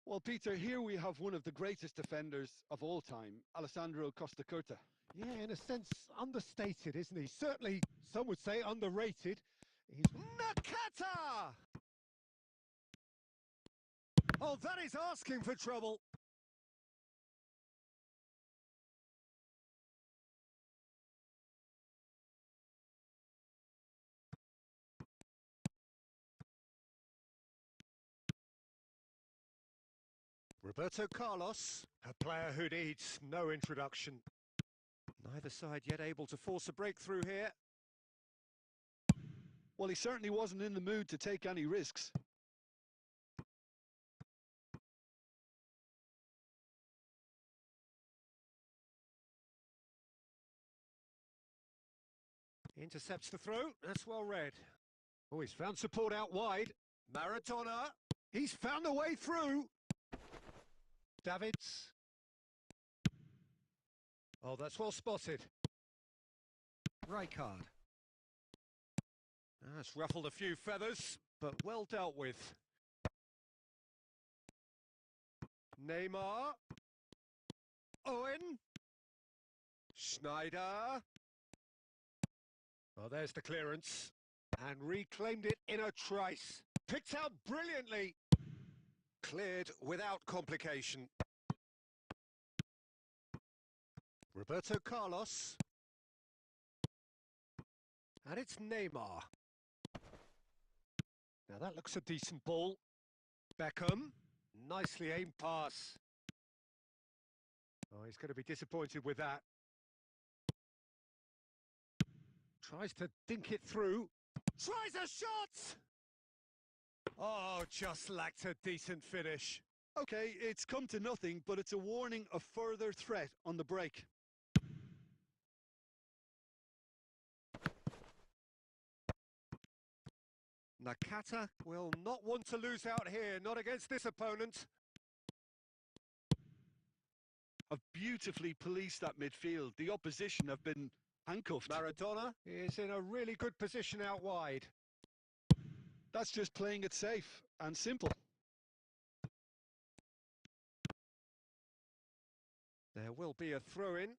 Speaker 2: Well, Peter, here we have one of the greatest defenders of all time, Alessandro Costa Curta.
Speaker 1: Yeah, in a sense, understated, isn't he? Certainly, some would say underrated. He's Nakata! Oh, that is asking for trouble. Roberto Carlos, a player who needs no introduction. Neither side yet able to force a breakthrough here.
Speaker 2: Well, he certainly wasn't in the mood to take any risks.
Speaker 1: Intercepts the throw, that's well read. Oh, he's found support out wide. Maradona, he's found a way through. Davids. Oh, that's well spotted. Rijkaard. That's ruffled a few feathers, but well dealt with. Neymar. Owen. Schneider. Oh, there's the clearance. And reclaimed it in a trice. Picked out brilliantly. Cleared without complication. Roberto Carlos. And it's Neymar. Now that looks a decent ball. Beckham. Nicely aimed pass. Oh, he's going to be disappointed with that. Tries to dink it through. Tries a shot! Oh, just lacked a decent finish.
Speaker 2: Okay, it's come to nothing, but it's a warning of further threat on the break.
Speaker 1: Nakata will not want to lose out here, not against this opponent.
Speaker 2: Have beautifully policed that midfield. The opposition have been handcuffed.
Speaker 1: Maradona is in a really good position out wide.
Speaker 2: That's just playing it safe and simple.
Speaker 1: There will be a throw-in.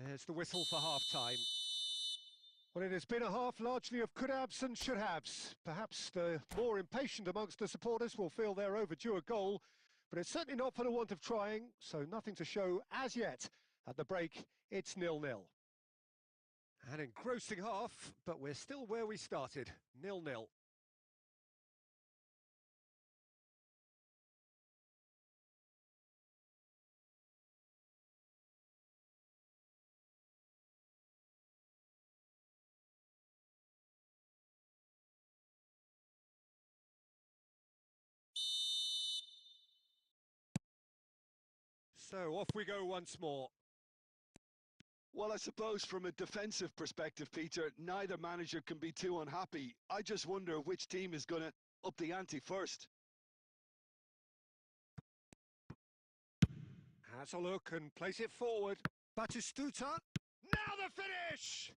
Speaker 1: There's the whistle for half-time. Well, it has been a half largely of could-haves and should-haves. Perhaps the more impatient amongst the supporters will feel they're overdue a goal, but it's certainly not for the want of trying, so nothing to show as yet. At the break, it's 0-0. An engrossing half, but we're still where we started, 0-0. So off we go once more.
Speaker 2: Well, I suppose from a defensive perspective, Peter, neither manager can be too unhappy. I just wonder which team is going to up the ante first.
Speaker 1: Has a look and plays it forward. Batistuta. Now the finish!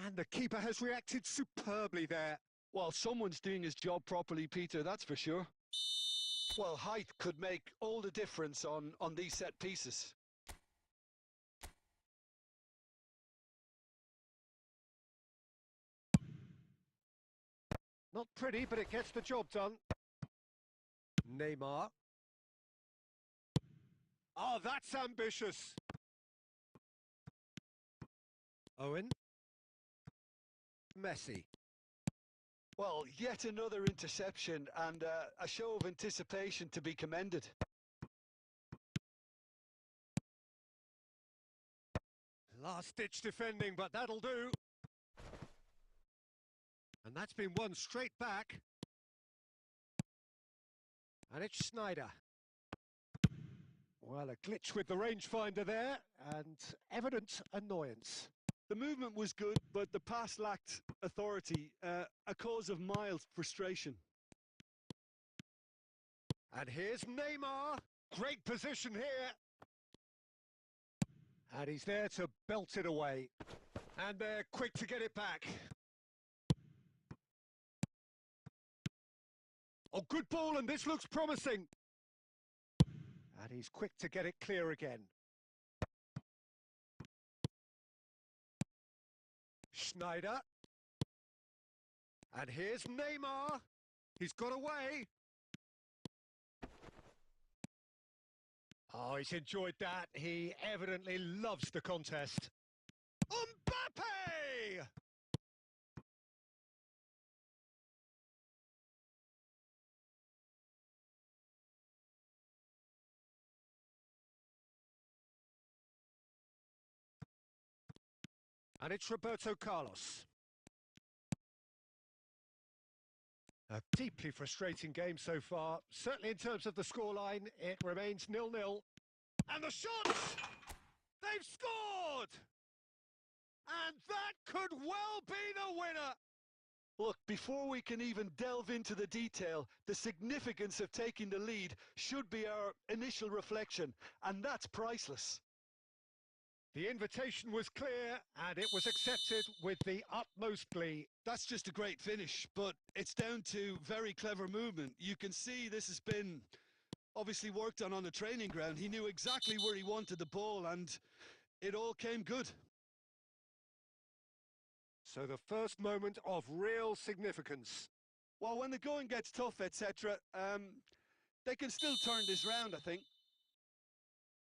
Speaker 1: And the keeper has reacted superbly there.
Speaker 2: Well, someone's doing his job properly, Peter, that's for sure. Well, height could make all the difference on these set pieces.
Speaker 1: Not pretty, but it gets the job done. Neymar. Oh, that's ambitious. Owen. Messi.
Speaker 2: Well, yet another interception and a show of anticipation to be commended.
Speaker 1: Last-ditch defending, but that'll do. And that's been won straight back. And it's Schneider. Well, a glitch with the rangefinder there, and evident annoyance.
Speaker 2: The movement was good, but the pass lacked authority, a cause of mild frustration.
Speaker 1: And here's Neymar. Great position here. And he's there to belt it away. And they're quick to get it back. Oh, good ball, and this looks promising. And he's quick to get it clear again. Schneider. And here's Neymar. He's got away. Oh, he's enjoyed that. He evidently loves the contest. Mbappe! And it's Roberto Carlos. A deeply frustrating game so far. Certainly in terms of the scoreline, it remains 0-0. And the shots! They've scored! And that could well be the winner!
Speaker 2: Look, before we can even delve into the detail, the significance of taking the lead should be our initial reflection, and that's priceless.
Speaker 1: The invitation was clear, and it was accepted with the utmost glee.
Speaker 2: That's just a great finish, but it's down to very clever movement. You can see this has been obviously worked on the training ground. He knew exactly where he wanted the ball, and it all came good.
Speaker 1: So the first moment of real significance.
Speaker 2: Well, when the going gets tough, etc., they can still turn this round, I think.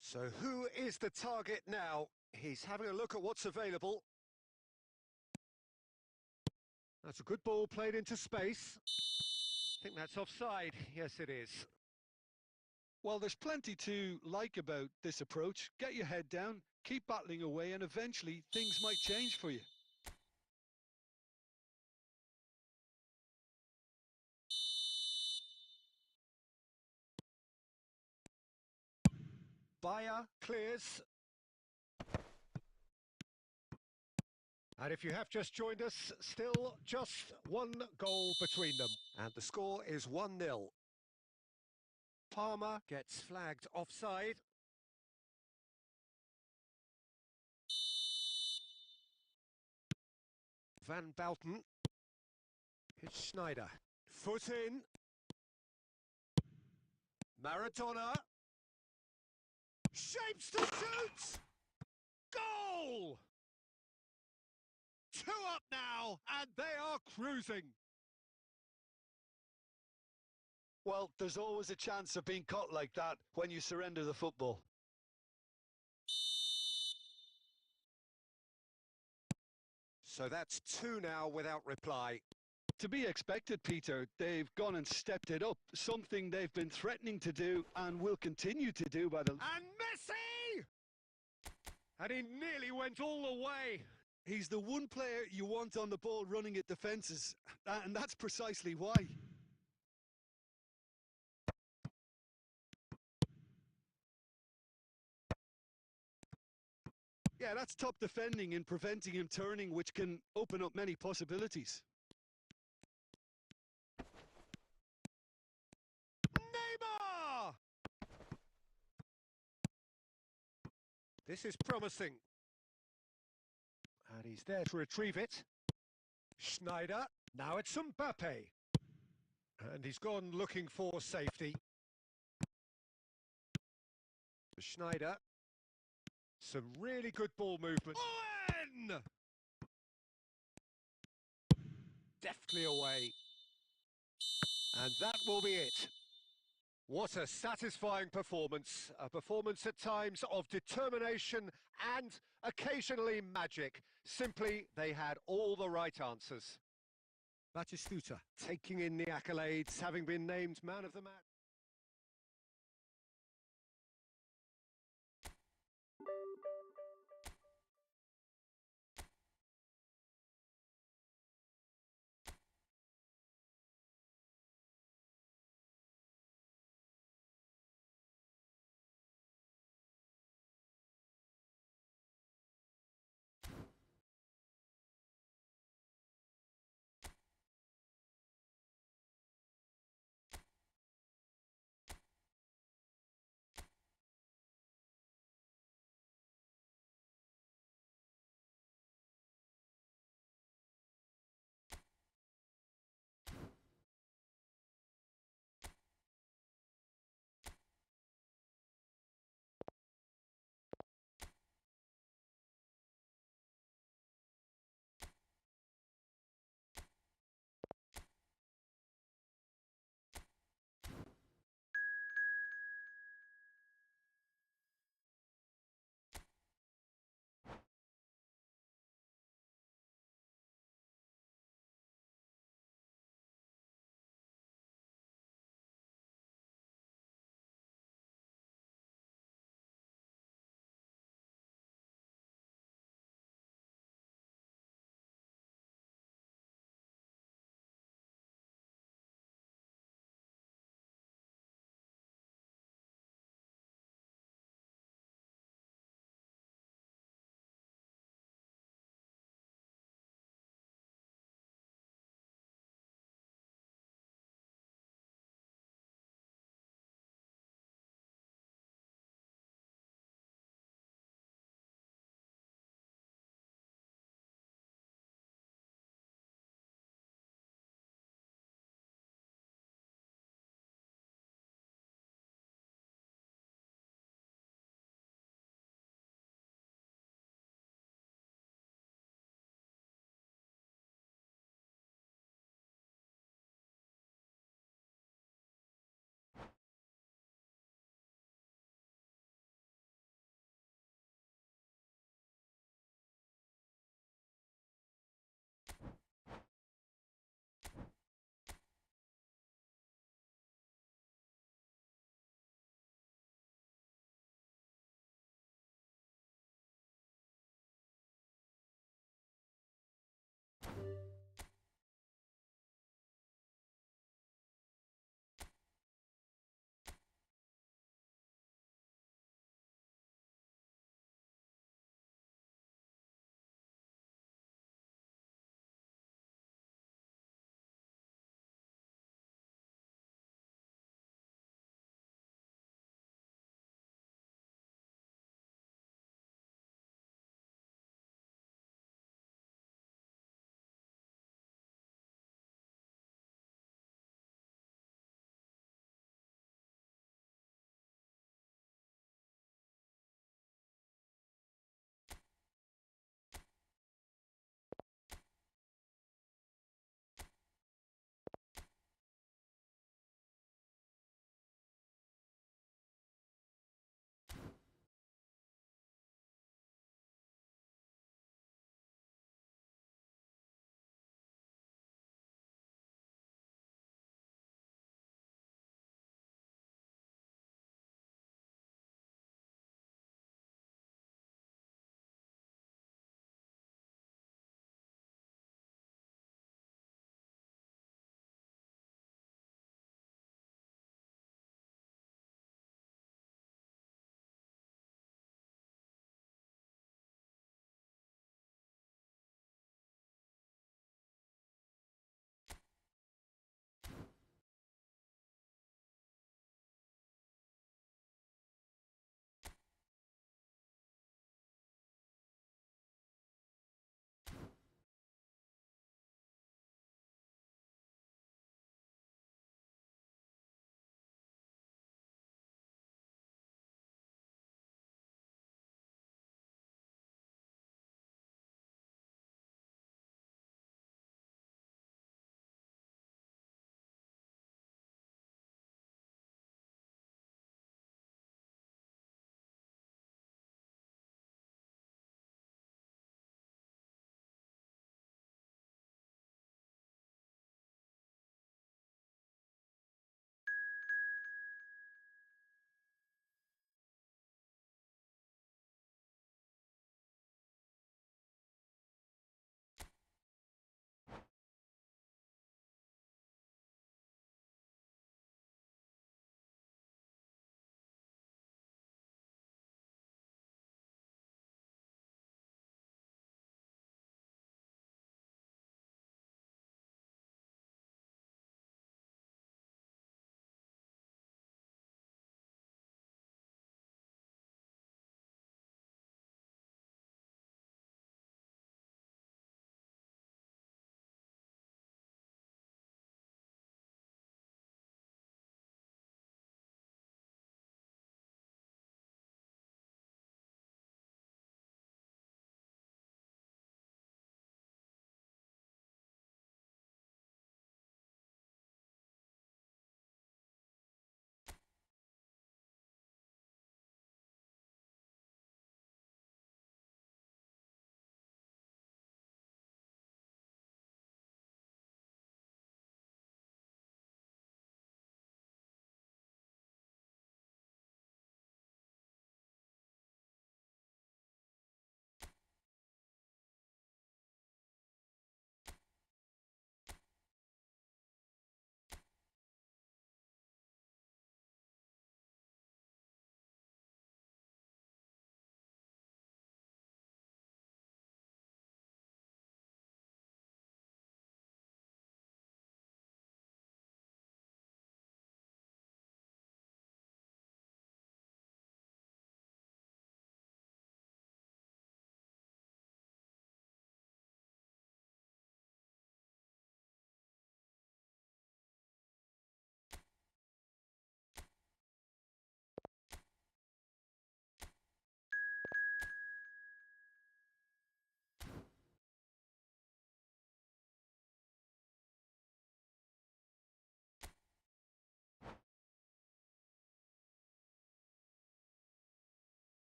Speaker 1: So who is the target now? He's having a look at what's available. That's a good ball played into space. I think that's offside. Yes, it is.
Speaker 2: Well, there's plenty to like about this approach. Get your head down, keep battling away, and eventually things might change for you.
Speaker 1: Bayer clears. And if you have just joined us, still just one goal between them. And the score is 1-0. Palmer gets flagged offside. Van Bouten. It's Schneider. Foot in. Maradona. Shapes to shoot! Goal! 2 up now, and they are cruising.
Speaker 2: Well, there's always a chance of being caught like that when you surrender the football.
Speaker 1: So that's 2 now without reply.
Speaker 2: To be expected, Peter. They've gone and stepped it up, something they've been threatening to do and will continue to do by the...
Speaker 1: And Messi! And he nearly went all the way.
Speaker 2: He's the one player you want on the ball running at defences, and that's precisely why. Yeah, that's top defending and preventing him turning, which can open up many possibilities.
Speaker 1: Neymar! This is promising. And he's there to retrieve it. Schneider. Now it's Mbappe. And he's gone looking for safety. Schneider. Some really good ball movement. Owen! Deftly away. And that will be it. What a satisfying performance. A performance at times of determination and occasionally magic. Simply, they had all the right answers. Batistuta taking in the accolades, having been named man of the match.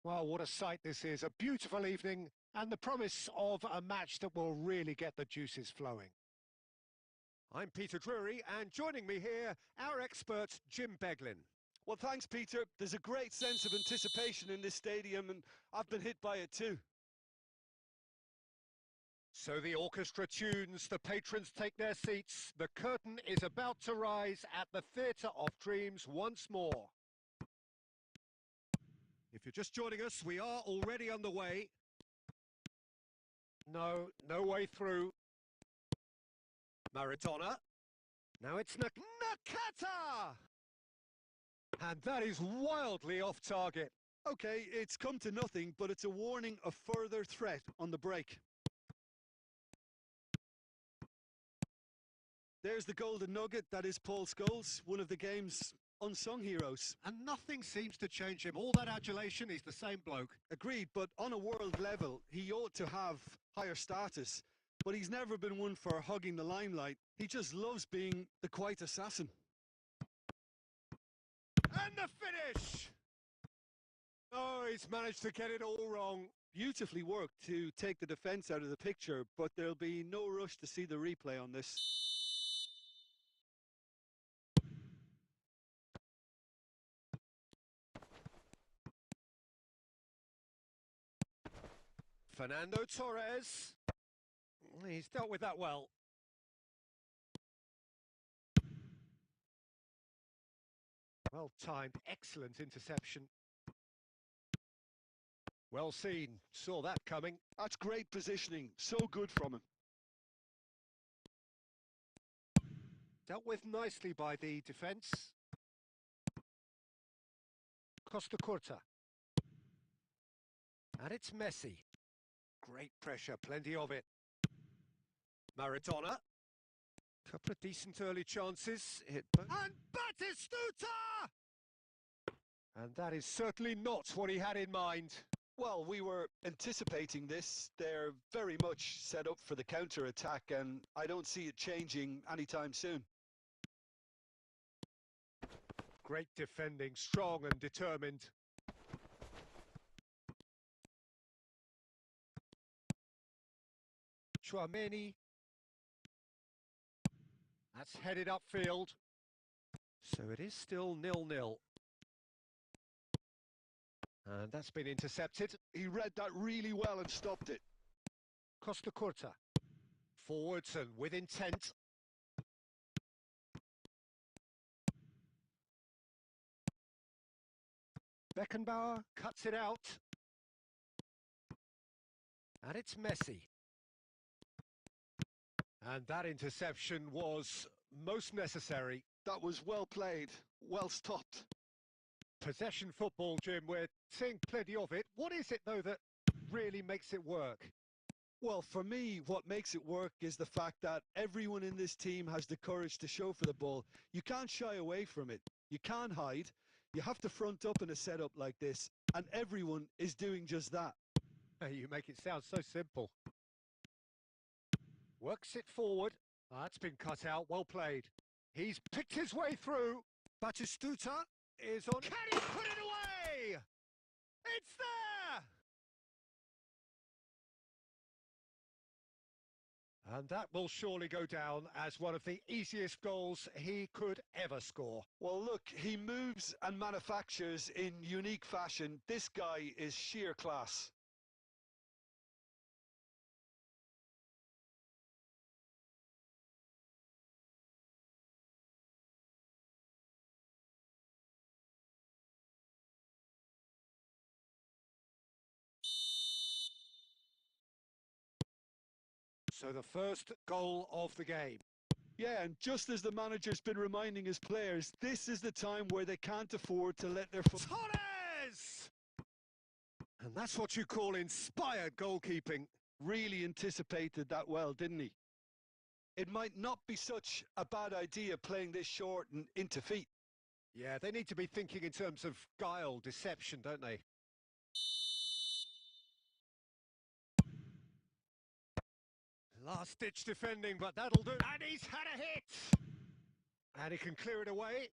Speaker 1: Well, what a sight this is. A beautiful evening and the promise of a match that will really get the juices flowing. I'm Peter Drury, and joining me here, our expert, Jim Beglin.
Speaker 2: Well, thanks, Peter. There's a great sense of anticipation in this stadium, and I've been hit by it too.
Speaker 1: So the orchestra tunes, the patrons take their seats. The curtain is about to rise at the Theatre of Dreams once more. If you're just joining us, we are already underway. No way through. Maradona. Now it's Nakata! And that is wildly off target.
Speaker 2: Okay, it's come to nothing, but it's a warning of further threat on the break. There's the golden nugget, that is Paul Scholes, one of the game's unsung heroes.
Speaker 1: And nothing seems to change him. All that adulation, he's the same bloke.
Speaker 2: Agreed, but on a world level, he ought to have higher status. But he's never been one for hogging the limelight. He just loves being the quiet assassin.
Speaker 1: And the finish! Oh, he's managed to get it all wrong.
Speaker 2: Beautifully worked to take the defence out of the picture, but there'll be no rush to see the replay on this.
Speaker 1: Fernando Torres. He's dealt with that well. Well timed, excellent interception. Well seen, saw that coming.
Speaker 2: That's great positioning, so good from him.
Speaker 1: Dealt with nicely by the defence. Costa Curta. And it's Messi. Great pressure, plenty of it. Maradona. Couple of decent early chances. And Batistuta! And that is certainly not what he had in mind.
Speaker 2: Well, we were anticipating this. They're very much set up for the counter-attack, and I don't see it changing anytime soon.
Speaker 1: Great defending, strong and determined. Chouameni. That's headed upfield. So it is still 0-0. And that's been intercepted.
Speaker 2: He read that really well and stopped it.
Speaker 1: Costa Curta. Forwards and with intent. Beckenbauer cuts it out. And it's Messi. And that interception was most necessary.
Speaker 2: That was well played, well stopped.
Speaker 1: Possession football, Jim, we're seeing plenty of it. What is it, though, that really makes it work?
Speaker 2: Well, for me, what makes it work is the fact that everyone in this team has the courage to show for the ball. You can't shy away from it. You can't hide. You have to front up in a setup like this, and everyone is doing just that.
Speaker 1: You make it sound so simple. Works it forward. That's been cut out. Well played. He's picked his way through. Batistuta is on. Can he put it away? It's there! And that will surely go down as one of the easiest goals he could ever score.
Speaker 2: Well, look, he moves and manufactures in unique fashion. This guy is sheer class.
Speaker 1: So the first goal of the game.
Speaker 2: Yeah, and just as the manager's been reminding his players, this is the time where they can't afford to let their
Speaker 1: Torres! And that's what you call inspired goalkeeping.
Speaker 2: Really anticipated that well, didn't he? It might not be such a bad idea playing this short and into feet.
Speaker 1: Yeah, they need to be thinking in terms of guile, deception, don't they? Last-ditch defending, but that'll do. And he's had a hit! And he can clear it away.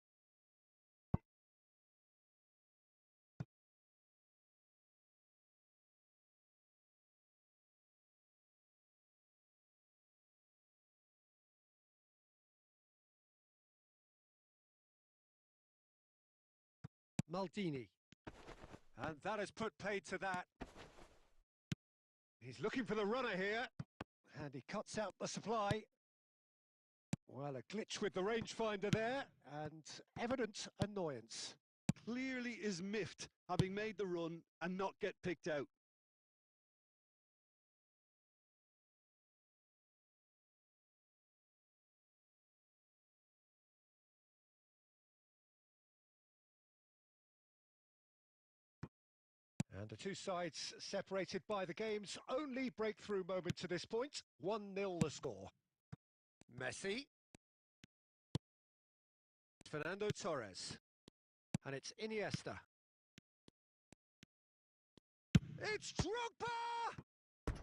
Speaker 1: Maldini. And that has put paid to that. He's looking for the runner here. And he cuts out the supply. Well, a glitch with the rangefinder there, and evident annoyance.
Speaker 2: Clearly is miffed, having made the run and not get picked out.
Speaker 1: And the two sides separated by the game's only breakthrough moment to this point. 1-0 the score. Messi. Fernando Torres. And it's Iniesta. It's Drogba!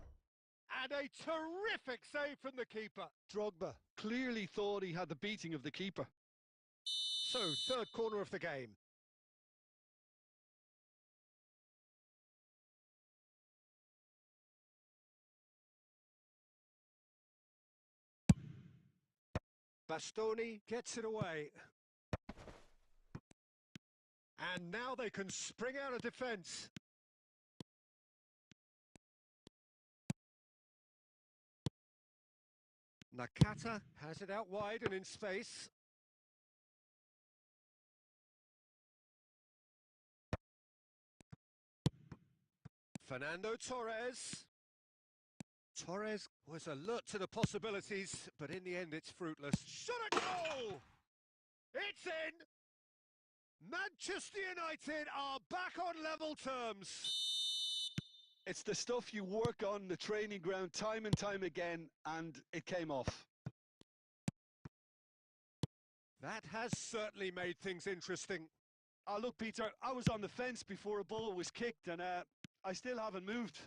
Speaker 1: And a terrific save from the keeper.
Speaker 2: Drogba clearly thought he had the beating of the keeper.
Speaker 1: So, third corner of the game. Bastoni gets it away. And now they can spring out of defence. Nakata has it out wide and in space. Fernando Torres. Torres was alert to the possibilities, but in the end it's fruitless. Shot a goal! It's in! Manchester United are back on level terms.
Speaker 2: It's the stuff you work on the training ground time and time again, and it came off.
Speaker 1: That has certainly made things interesting.
Speaker 2: Look, Peter, I was on the fence before a ball was kicked, and I still haven't moved.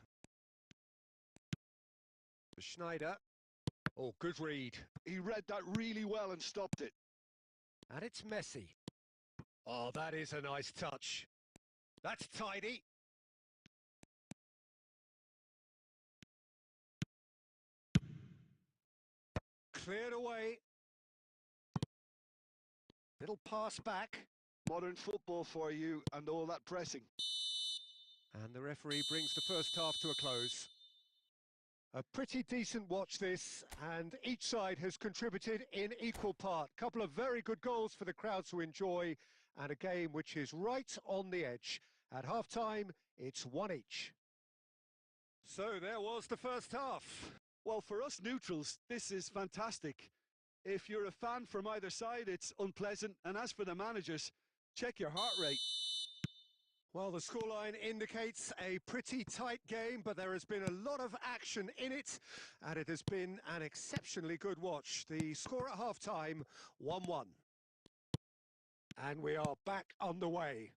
Speaker 1: Schneider. Oh, good read.
Speaker 2: He read that really well and stopped it.
Speaker 1: And it's Messi. Oh, that is a nice touch. That's tidy. Cleared away. Little pass back.
Speaker 2: Modern football for you and all that pressing.
Speaker 1: And the referee brings the first half to a close. A pretty decent watch this, and each side has contributed in equal part. Couple of very good goals for the crowd to enjoy, and a game which is right on the edge. At half-time, it's one each. So there was the first half.
Speaker 2: Well, for us neutrals, this is fantastic. If you're a fan from either side, it's unpleasant. And as for the managers, check your heart rate.
Speaker 1: Well, the scoreline indicates a pretty tight game, but there has been a lot of action in it, and it has been an exceptionally good watch. The score at half-time, 1-1. And we are back underway.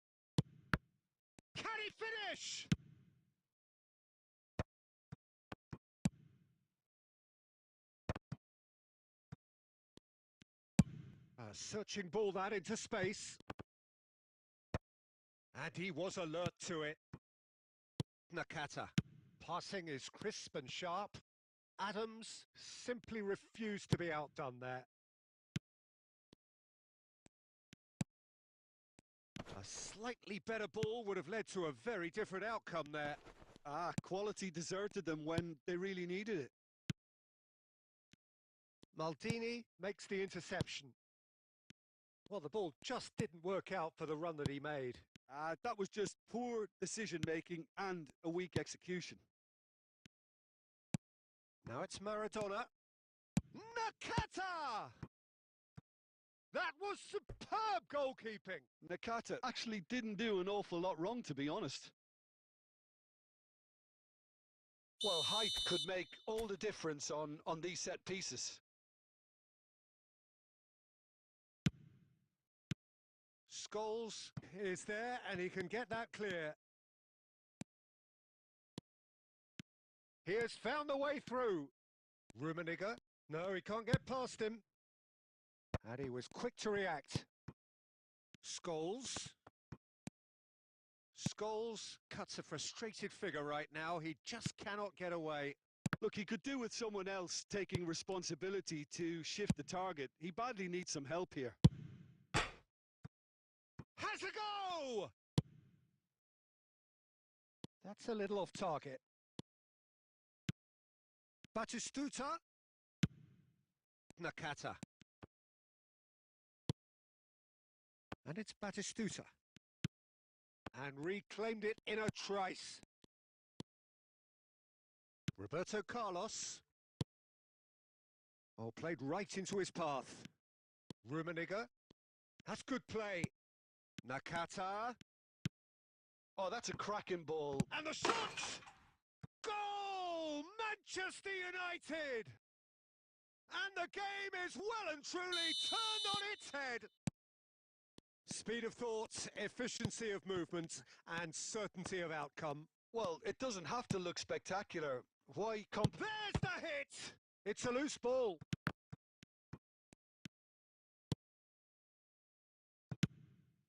Speaker 1: Can he finish? A searching ball that into space. And he was alert to it. Nakata. Passing is crisp and sharp. Adams simply refused to be outdone there. A slightly better ball would have led to a very different outcome there.
Speaker 2: Quality deserted them when they really needed it.
Speaker 1: Maldini makes the interception. Well, the ball just didn't work out for the run that he made.
Speaker 2: That was just poor decision-making and a weak execution.
Speaker 1: Now it's Maradona. Nakata! That was superb goalkeeping.
Speaker 2: Nakata actually didn't do an awful lot wrong, to be honest. Well, height could make all the difference on these set pieces.
Speaker 1: Scholes is there, and he can get that clear. He has found the way through. Rummenigge. No, he can't get past him. And he was quick to react. Scholes. Scholes cuts a frustrated figure right now. He just cannot get away.
Speaker 2: Look, he could do with someone else taking responsibility to shift the target. He badly needs some help here.
Speaker 1: Has a go! That's a little off target. Batistuta. Nakata. And it's Batistuta. And reclaimed it in a trice. Roberto Carlos. Oh, played right into his path. Rummenigge. That's good play. Nakata.
Speaker 2: Oh, that's a cracking ball.
Speaker 1: And the shot! Goal! Manchester United! And the game is well and truly turned on its head. Speed of thought, efficiency of movement, and certainty of outcome.
Speaker 2: Well, it doesn't have to look spectacular. Why
Speaker 1: There's the hit! It's a loose ball.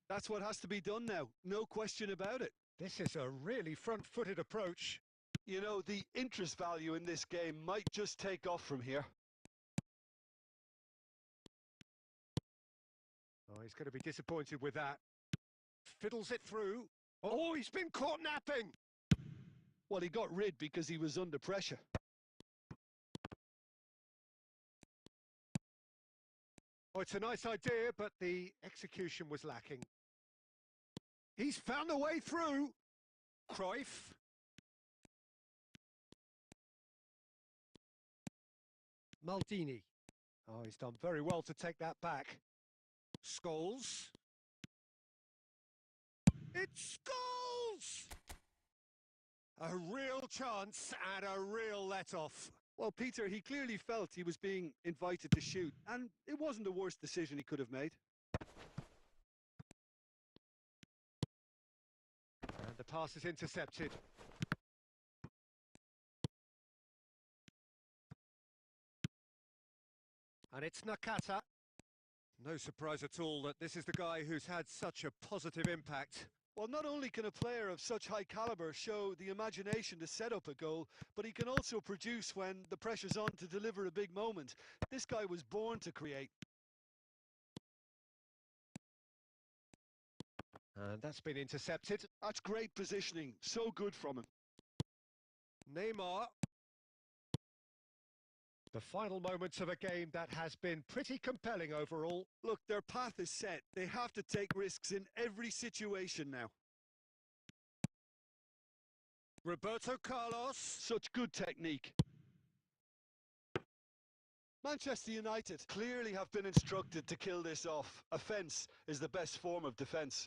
Speaker 2: That's what has to be done now. No question about it.
Speaker 1: This is a really front-footed approach.
Speaker 2: You know, the interest value in this game might just take off from here.
Speaker 1: Oh, he's going to be disappointed with that. Fiddles it through. Oh, he's been caught napping.
Speaker 2: Well, he got rid because he was under pressure.
Speaker 1: Oh, it's a nice idea, but the execution was lacking. He's found a way through. Cruyff. Maldini. Oh, he's done very well to take that back. Scholes. It's Scholes! A real chance and a real let-off.
Speaker 2: Well, Peter, he clearly felt he was being invited to shoot, and it wasn't the worst decision he could have made.
Speaker 1: And the pass is intercepted. And it's Nakata. No surprise at all that this is the guy who's had such a positive impact.
Speaker 2: Well, not only can a player of such high caliber show the imagination to set up a goal, but he can also produce when the pressure's on to deliver a big moment. This guy was born to create.
Speaker 1: And that's been intercepted.
Speaker 2: That's great positioning. So good from him.
Speaker 1: Neymar. The final moments of a game that has been pretty compelling overall.
Speaker 2: Look, their path is set. They have to take risks in every situation now.
Speaker 1: Roberto Carlos.
Speaker 2: Such good technique. Manchester United clearly have been instructed to kill this off. Offence is the best form of defence.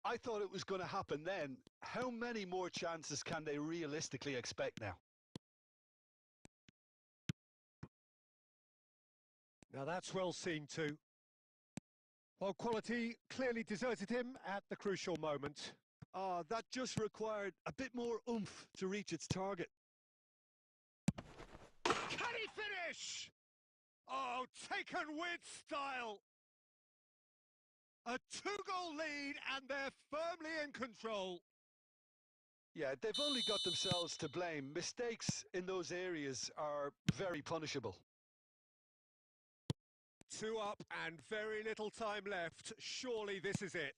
Speaker 2: I thought it was going to happen then. How many more chances can they realistically expect now?
Speaker 1: Now that's well seen too. While quality clearly deserted him at the crucial moment.
Speaker 2: That just required a bit more oomph to reach its target.
Speaker 1: Can he finish? Oh, taken with style. A two-goal lead and they're firmly in control.
Speaker 2: Yeah, they've only got themselves to blame. Mistakes in those areas are very punishable.
Speaker 1: 2 up and very little time left. Surely this is it.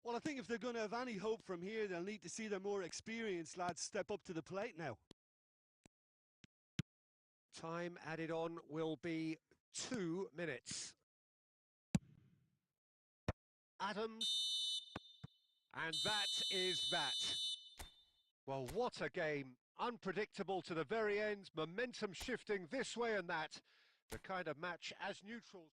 Speaker 2: Well, I think if they're going to have any hope from here, they'll need to see their more experienced lads step up to the plate now.
Speaker 1: Time added on will be 2 minutes. Adams. And that is that. Well, what a game. Unpredictable to the very end. Momentum shifting this way and that. The kind of match as neutrals.